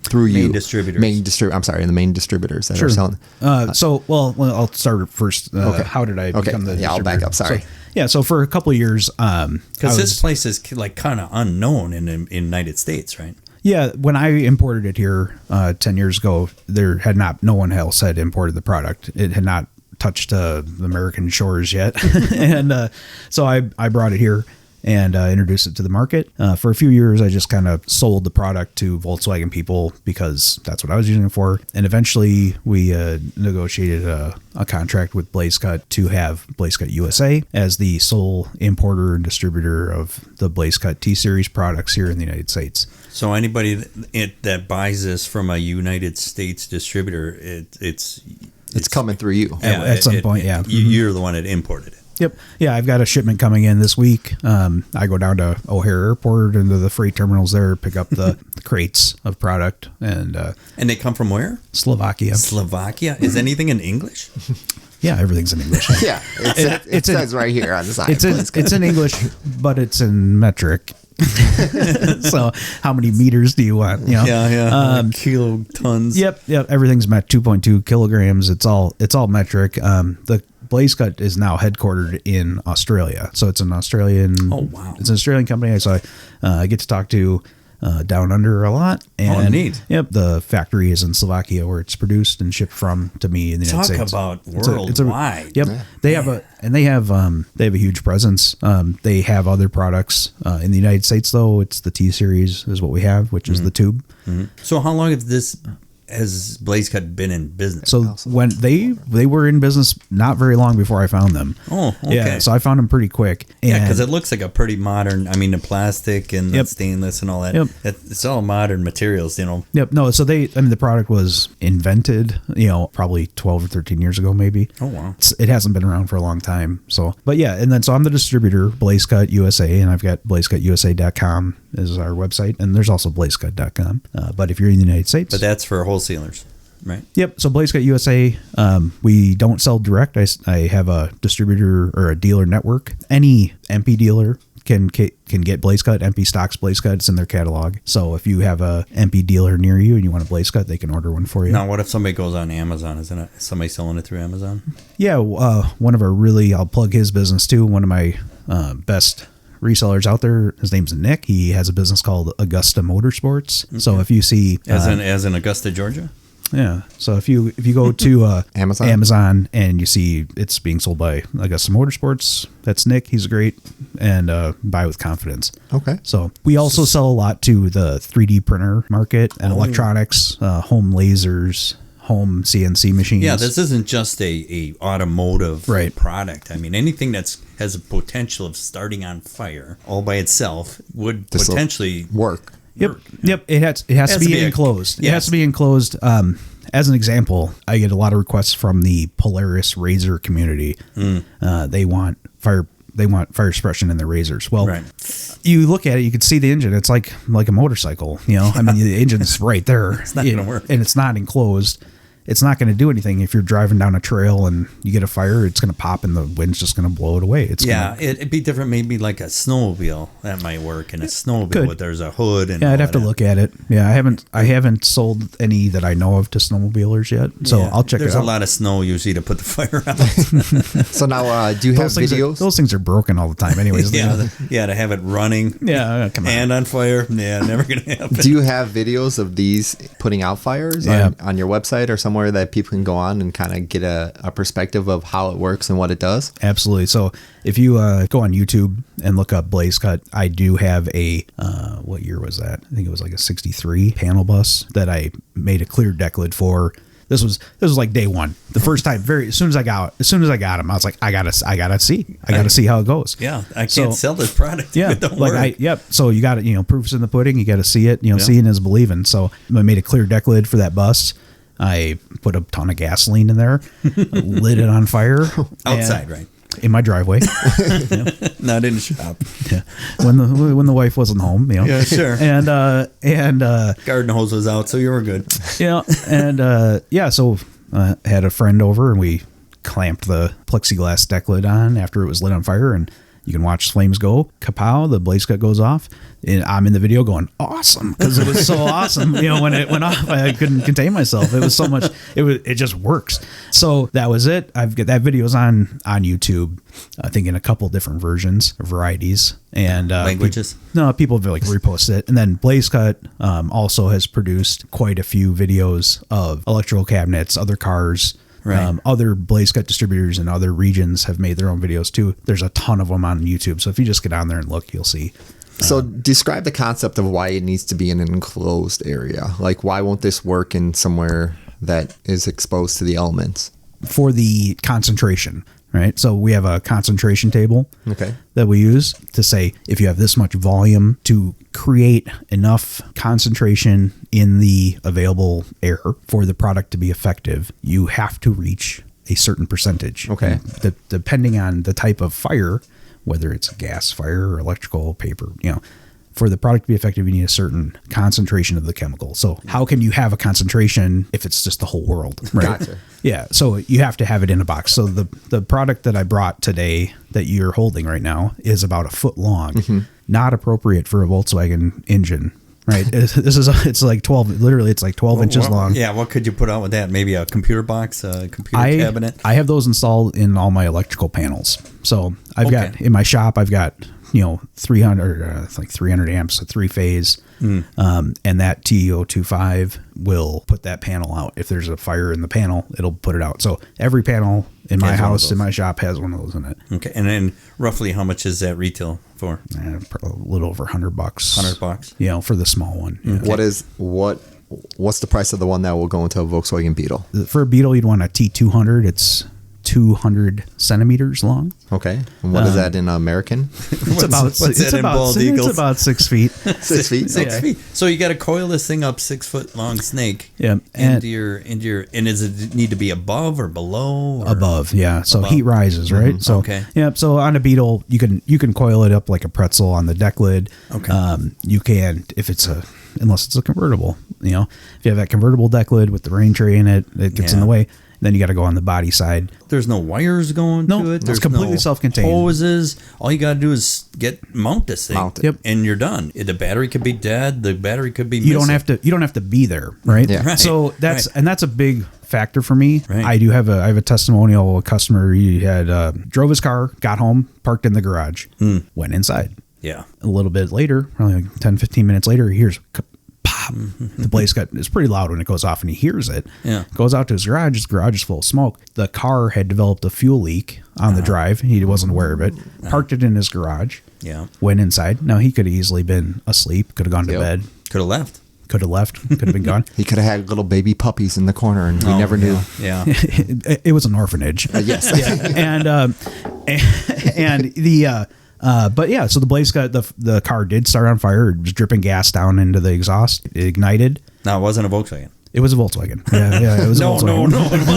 through you? Main distributors. The main distributors that are selling. I'll start first. Okay. How did I become the distributor? I'll back up. Sorry. So for a couple of years, because this place is like kind of unknown in the United States, right? Yeah, when I imported it here 10 years ago, no one else had imported the product. It had not touched the American shores yet. And so I brought it here and introduced it to the market. For a few years, I just kind of sold the product to Volkswagen people because that's what I was using it for. And eventually, we negotiated a contract with BlazeCut to have BlazeCut USA as the sole importer and distributor of the BlazeCut T-Series products here in the United States. So anybody that buys this from a United States distributor, it's coming through you. At some point, yeah. You're the one that imported it. Yep. Yeah, I've got a shipment coming in this week. I go down to O'Hare Airport into the freight terminals there, pick up the crates of product, and they come from where? Slovakia. Slovakia? Is anything in English? Yeah, everything's in English. Yeah, it says right here on the side. It's in English, but it's in metric. So how many meters do you want? Kilotons. Yep. Everything's met 2.2 kilograms. It's all metric. The BlazeCut is now headquartered in Australia, so it's an Australian. Oh wow! It's an Australian company. So I get to talk to Down Under a lot. And, neat. Yep. The factory is in Slovakia, where it's produced and shipped from to me in the United States. Talk about worldwide. Yep. Yeah. They have a huge presence. They have other products in the United States, though. It's the T-Series is what we have, which is the tube. Mm-hmm. So how long has BlazeCut been in business? So when they were in business not very long before I found them. Oh, okay. Yeah, so I found them pretty quick. Yeah, because it looks like a pretty modern, the plastic and the stainless and all that. Yep. It's all modern materials, Yep. No, so the product was invented, probably 12 or 13 years ago, maybe. Oh, wow. It hasn't been around for a long time. So, but yeah, and then so I'm the distributor, BlazeCut USA, and I've got BlazeCutUSA.com is our website, and there's also BlazeCut.com. But if you're in the United States. But that's for wholesalers, right? Yep. So BlazeCut USA, we don't sell direct. I have a distributor or a dealer network. Any MP dealer can get BlazeCut. MP stocks BlazeCut. It's in their catalog. So if you have a MP dealer near you and you want a BlazeCut, they can order one for you. Now, what if somebody goes on Amazon? Isn't it somebody selling it through Amazon? Yeah. One of our I'll plug his business too. One of my best resellers out there, his name's Nick. He has a business called Augusta Motorsports. Okay. So if you see as in Augusta, Georgia. Yeah. So if you go to Amazon and you see it's being sold by Augusta Motorsports, that's Nick. He's great, and buy with confidence. Okay. So we also sell a lot to the 3D printer market and electronics, home lasers, home CNC machines. Yeah, this isn't just a automotive product. Anything that's has a potential of starting on fire all by itself would potentially work. Yep. It has to be enclosed. It has to be enclosed. As an example, I get a lot of requests from the Polaris Razor community. They want fire suppression in their razors. Well, you look at it, you can see the engine. It's like a motorcycle. The engine's right there. It's not going to work, and it's not enclosed. It's not going to do anything. If you're driving down a trail and you get a fire, it's going to pop and the wind's just going to blow it away. It'd be different. Maybe like a snowmobile that might work. And a snowmobile, but there's a hood and I'd have to look at it. Yeah, I haven't sold any that I know of to snowmobilers yet. So I'll check it out. There's a lot of snow usually to put the fire out. So now, do you have videos? Those things are broken all the time, anyways. To have it running. Yeah, come on. And on fire. Yeah, never gonna happen. Do you have videos of these putting out fires on your website or somewhere? somewhere that people can go on and kind of get a perspective of how it works and what it does? Absolutely. So if you go on YouTube and look up BlazeCut, I do have a, what year was that? I think it was like a 63 panel bus that I made a clear deck lid for. This was like day one. The first time, as soon as I got him, I was like, I gotta see how it goes. Yeah, I can't sell this product. Yeah, if it don't work. So you got it. Proof's in the pudding. You got to see it. Seeing is believing. So I made a clear deck lid for that bus. I put a ton of gasoline in there, lit it on fire Outside, right? In my driveway. Not in the shop. Yeah. When the wife wasn't home, Yeah, sure. And Garden hose was out, so you were good. So I had a friend over and we clamped the plexiglass deck lid on after it was lit on fire, and you can watch flames go. Kapow, the BlazeCut goes off. And I'm in the video going, awesome, because it was so awesome. When it went off, I couldn't contain myself. It was so much. It just works. So that was it. I've got that video's on YouTube. I think in a couple different versions, varieties, and languages. People have like reposted it. And then BlazeCut also has produced quite a few videos of electrical cabinets, other cars. Right. Other BlazeCut distributors in other regions have made their own videos too. There's a ton of them on YouTube. So if you just get on there and look, you'll see. So describe the concept of why it needs to be in an enclosed area. Like, why won't this work in somewhere that is exposed to the elements? For the concentration, right? So we have a concentration table Okay. that we use to say if you have this much volume to create enough concentration in the available air for the product to be effective, you have to reach a certain percentage. Okay. Depending on the type of fire, whether it's a gas fire or electrical, paper, for the product to be effective, you need a certain concentration of the chemical. So how can you have a concentration if it's just the whole world, right? Gotcha. Yeah, so you have to have it in a box. So the product that I brought today that you're holding right now is about a foot long, not appropriate for a Volkswagen engine. Right. It's like 12 inches long. Yeah. What could you put out with that? Maybe a computer box, a computer cabinet. I have those installed in all my electrical panels. So I've got in my shop, I've got, 300 amps, a 3-phase. And that TE025 will put that panel out. If there's a fire in the panel, it'll put it out. So every panel in my house, in my shop has one of those in it. Okay. And then roughly how much is that retail for? A little over $100. $100? For the small one. Okay. What's the price of the one that will go into a Volkswagen Beetle? For a Beetle, you'd want a T200. It's 200 centimeters long. Okay. And what is that in American? What's that in bald eagles? It's about 6 feet. 6 feet? 6 feet. So you got to coil this thing up 6 foot long snake. Yeah. And does it need to be above or below? Above, yeah. So above. Heat rises, right? So okay. Yeah. So on a Beetle, you can coil it up like a pretzel on the deck lid. Okay. You can unless it's a convertible. If you have that convertible deck lid with the rain tray in it, it gets in the way. Then you got to go on the body side. There's no wires going to it. It's completely self-contained. Hoses. All you got to do is mount this thing. Mount it. Yep. And you're done. The battery could be dead. The battery could be missing. You don't have to be there, right? Yeah. Right. So that's a big factor for me. Right. I have a testimonial. A customer, he had drove his car, got home, parked in the garage, went inside. Yeah. A little bit later, probably like 10, 15 minutes later, he hears pop. The BlazeCut is pretty loud when it goes off, and he hears it. Yeah. Goes out to his garage. His garage is full of smoke. The car had developed a fuel leak on the drive. He wasn't aware of it. Parked it in his garage. Yeah. Went inside. Now, he could have easily been asleep. Could have gone to bed. Could have left. Could have left. Could have been gone. He could have had little baby puppies in the corner, and we never knew. Yeah. It was an orphanage. Yes. But yeah, so the BlazeCut, the car did start on fire. It was dripping gas down into the exhaust. It ignited. No, it wasn't a Volkswagen. It was a Volkswagen. Yeah, it was a Volkswagen. No, it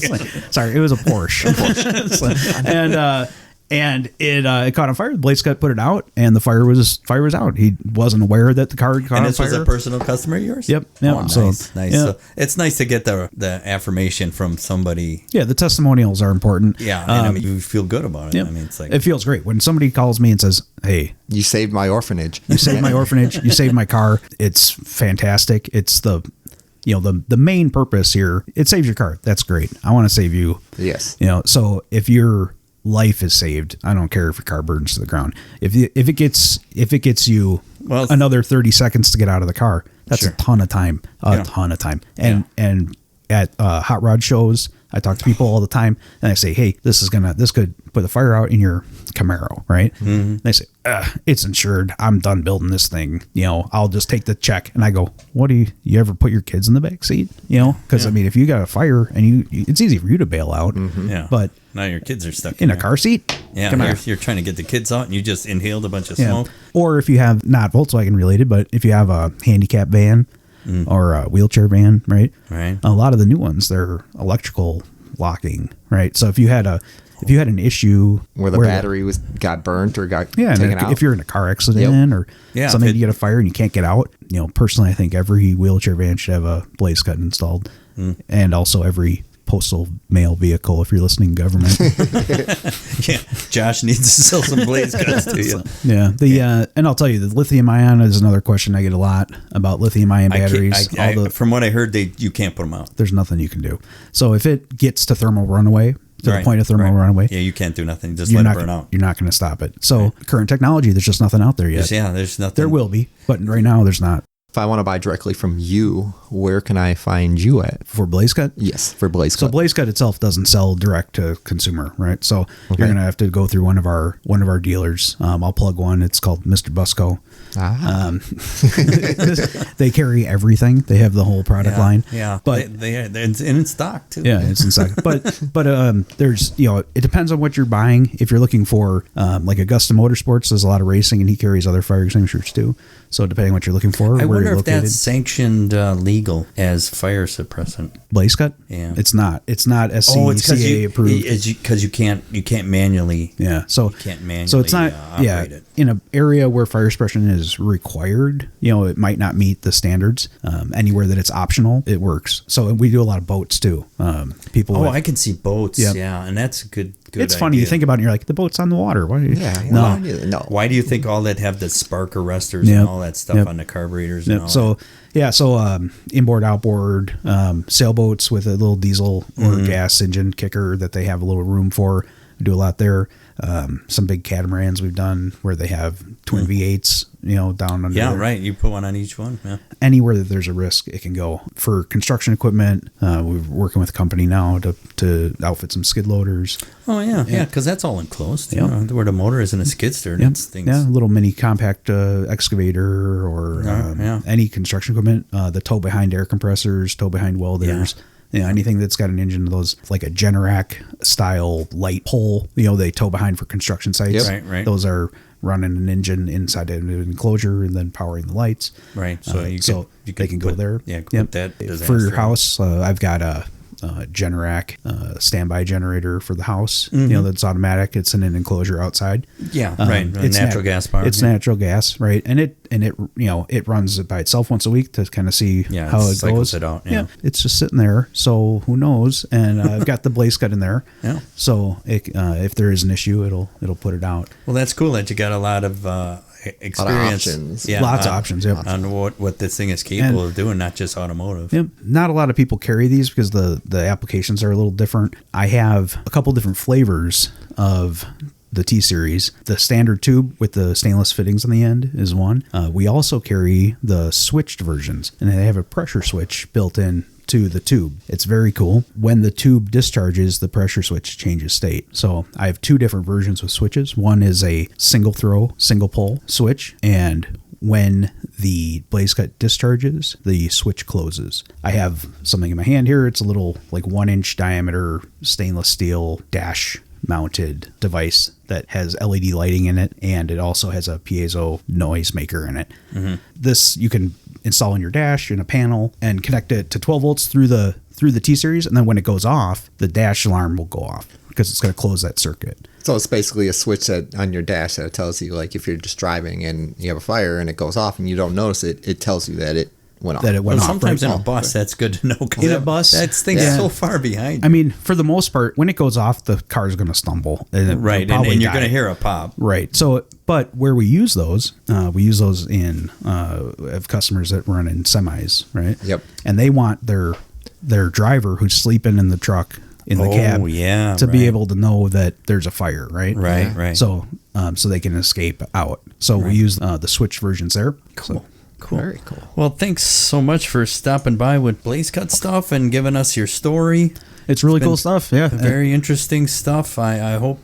wasn't. Sorry, it was a Porsche. And it caught on fire. The BlazeCut put it out, and the fire was out. He wasn't aware that the car had caught on fire. And this was a personal customer of yours? Yep. Oh, So, nice. yeah. So it's nice to get the affirmation from somebody. Yeah, the testimonials are important. Yeah, and I mean, you feel good about it. Yep. I mean, it's like it feels great when somebody calls me and says, "Hey, You saved my orphanage. you saved my orphanage. You saved my car." It's fantastic. It's the main purpose here. It saves your car. That's great. I want to save you. Yes. So if your life is saved, I don't care if your car burns to the ground. If it gets you another 30 seconds to get out of the car, that's Sure. a ton of time. Ton of time. And at hot rod shows. I talk to people all the time, and I say, "Hey, this could put the fire out in your Camaro, right?" Mm-hmm. And they say, "It's insured. I'm done building this thing. I'll just take the check." And I go, "What do you ever put your kids in the back seat? Because I mean, if you got a fire and it's easy for you to bail out, but now your kids are stuck in a car seat. Yeah, you're trying to get the kids out, and you just inhaled a bunch of smoke. Or if you have not Volkswagen related, but if you have a handicap van." Or a wheelchair van, right? Right. A lot of the new ones, they're electrical locking, right? So if you had an issue where the battery got burnt or got taken out, if you're in a car accident or something, you get a fire and you can't get out. Personally, I think every wheelchair van should have a BlazeCut installed, and also every postal mail vehicle, if you're listening, government. Yeah, Josh needs to sell some BlazeCuts to you. And I'll tell you, the lithium ion is another question I get a lot about lithium ion batteries. From what I heard, you can't put them out. There's nothing you can do. So if it gets to thermal runaway, the point of thermal runaway, you can't do nothing. Just let it burn out. You're not going to stop it. So current technology, there's just nothing out there yet. There's nothing. There will be, but right now there's not. If I want to buy directly from you, where can I find you at? For BlazeCut? Yes, for BlazeCut. So BlazeCut itself doesn't sell direct to consumer, right? So you're going to have to go through one of our dealers. I'll plug one. It's called Mr.BusCo. They carry everything. They have the whole product line. Yeah, but it's in stock too. Yeah, it's in stock. but there's it depends on what you're buying. If you're looking for like Augusta Motorsports, there's a lot of racing, and he carries other fire extinguishers too. So depending on what you're looking for, I wonder if that's sanctioned legal as fire suppressant. BlazeCut? Yeah, it's not. It's not SCCA approved. Because you can't manually. Yeah, so you can't manually. So it's not. Operate it. In an area where fire suppression is required, it might not meet the standards. Anywhere that it's optional, it works. So we do a lot of boats too. People. I can see boats. Yep. Yeah, and that's a good. It's funny you think about it and you're like, the boat's on the water. Why? No. Why do you think all that have the spark arresters and all that stuff on the carburetors? And all that? Inboard, outboard, sailboats with a little diesel or gas engine kicker that they have a little room for. We do a lot there. Some big catamarans we've done where they have twin V8s, down under. Yeah, right. You put one on each one. Yeah. Anywhere that there's a risk, it can go. For construction equipment, we're working with a company now to outfit some skid loaders. Oh yeah, because that's all enclosed. Where the motor isn't a skid steer. A little mini compact excavator or any construction equipment. The tow behind air compressors, tow behind welders. Yeah. Anything that's got an engine of those, like a Generac style light pole, they tow behind for construction sites. Yep. Right. Those are running an engine inside an enclosure and then powering the lights. Right. So they can go there. Yeah. Put that for your house. I've got a Generac standby generator for the house. That's automatic. It's in an enclosure outside. Yeah. Right. It's natural gas powered. It's natural gas. Right. And it runs it by itself once a week to kind of see how it goes. It out. Yeah. It's just sitting there. So who knows? And I've got the BlazeCut in there. Yeah. So if there is an issue, it'll put it out. Well, that's cool that you got a lot of experience. Lots of options. On what this thing is capable of doing, not just automotive. Yep. Not a lot of people carry these because the applications are a little different. I have a couple different flavors of the T-Series. The standard tube with the stainless fittings on the end is one. We also carry the switched versions, and they have a pressure switch built in to the tube. It's very cool. When the tube discharges, the pressure switch changes state. So I have two different versions of switches. One is a single throw, single pull switch, and when the BlazeCut discharges, the switch closes. I have something in my hand here. It's a little 1-inch diameter stainless steel dash mounted device that has LED lighting in it, and it also has a piezo noise maker in it. Mm-hmm. This you can install in your dash in a panel and connect it to 12 volts through the T-Series, and then when it goes off, the dash alarm will go off because it's going to close that circuit. So it's basically a switch that on your dash that tells you, if you're just driving and you have a fire and it goes off and you don't notice it, it tells you that it went off. Sometimes in a bus, that's good to know. In a bus, that thing's so far behind. I mean, for the most part, when it goes off, the car's going to stumble. Right, and you're going to hear a pop. Right. So, but where we use those in have customers that run in semis, right? Yep. And they want their driver who's sleeping in the truck in the cab to be able to know that there's a fire, right? Right. So they can escape out. So we use the switch versions there. Cool. Cool. Very cool. Well, thanks so much for stopping by with BlazeCut stuff and giving us your story. It's really cool stuff. Yeah. Very interesting stuff. I hope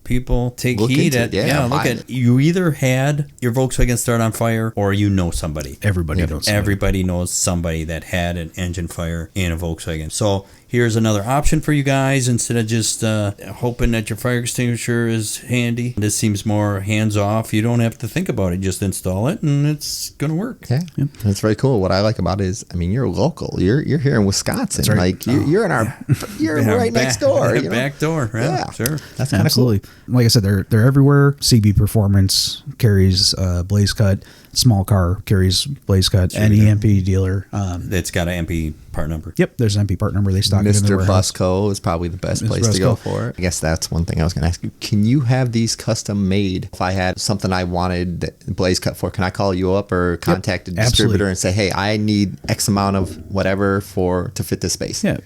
people take Look heed into at it. Yeah, look buy at it. you either had your Volkswagen start on fire or you know somebody. Everybody knows somebody. Everybody knows somebody that had an engine fire in a Volkswagen. So here's another option for you guys instead of just hoping that your fire extinguisher is handy. This seems more hands-off. You don't have to think about it. Just install it and it's going to work. Yeah, that's very cool. What I like about it is, I mean, you're local. You're here in Wisconsin. That's right. Like you're in our, you're right next door. You know? Back door. Yeah, sure. That's kind of cool. Absolutely. Like I said, they're everywhere. CB Performance carries BlazeCut. Small car carries BlazeCut. Any MP dealer. It's got an MP part number. Yep, there's an MP part number. They stock it in their warehouse. MrBusCo is probably the best place to go for it. I guess that's one thing I was going to ask you. Can you have these custom made? If I had something I wanted BlazeCut for, can I call you up or contact a distributor and say, hey, I need X amount of whatever to fit this space? Yeah,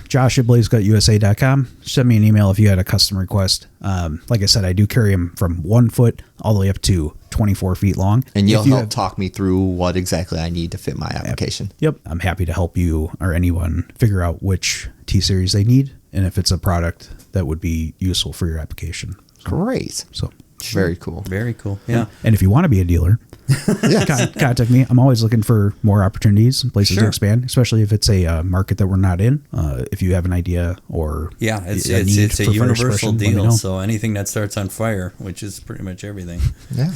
Josh at BlazeCutUSA.com. Send me an email if you had a custom request. Like I said, I do carry them from 1 foot all the way up to 24 feet long. And you'll help talk me through what exactly I need to fit my application. Yep. I'm happy to help you or anyone figure out which T-Series they need and if it's a product that would be useful for your application. Great. So very cool. Very cool. Yeah. And if you want to be a dealer, contact me. I'm always looking for more opportunities and places to expand, especially if it's a market that we're not in. If you have an idea or it's a universal deal. So anything that starts on fire, which is pretty much everything. Yeah.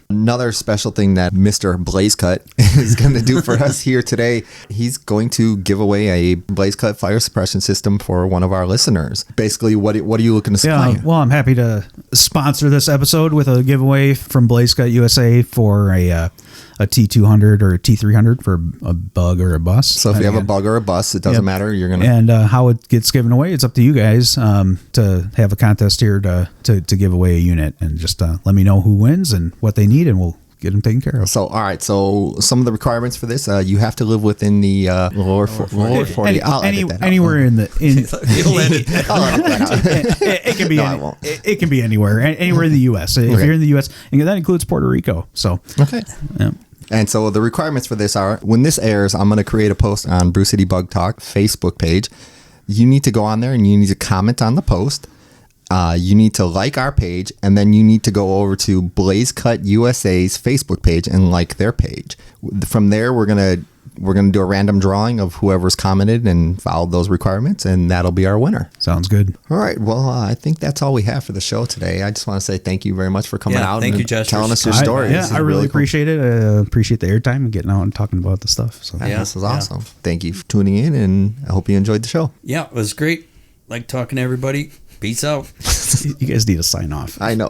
Another special thing that Mr.BlazeCut is going to do for us here today, he's going to give away a BlazeCut fire suppression system for one of our listeners. Basically, what are you looking to supply? Yeah, well, I'm happy to sponsor this episode with a giveaway from BlazeCut USA for a T200 or a T300 for a bug or a bus. So if you have a bug or a bus, it doesn't matter. You're gonna and how it gets given away, it's up to you guys to have a contest here to give away a unit, and just let me know who wins and what they need, and we'll get them taken care of. So, all right. So, some of the requirements for this, you have to live within the lower 40. Anywhere in the it can be it can be anywhere in the U.S. If you're in the U.S., and that includes Puerto Rico. So okay. Yeah. And so the requirements for this are, when this airs, I'm going to create a post on Brew City Bug Talk Facebook page. You need to go on there and you need to comment on the post. You need to like our page, and then you need to go over to BlazeCut USA's Facebook page and like their page. From there, we're gonna do a random drawing of whoever's commented and followed those requirements, and that'll be our winner. Sounds good. All right. Well, I think that's all we have for the show today. I just want to say thank you very much for coming out and telling us your story. I really appreciate it. I appreciate the airtime and getting out and talking about the stuff. So this is awesome. Thank you for tuning in, and I hope you enjoyed the show. Yeah, it was great. Like talking to everybody. Peace out. You guys need to sign off. I know.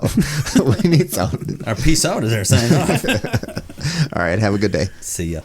We need some. Our peace out is our sign off. All right. Have a good day. See ya.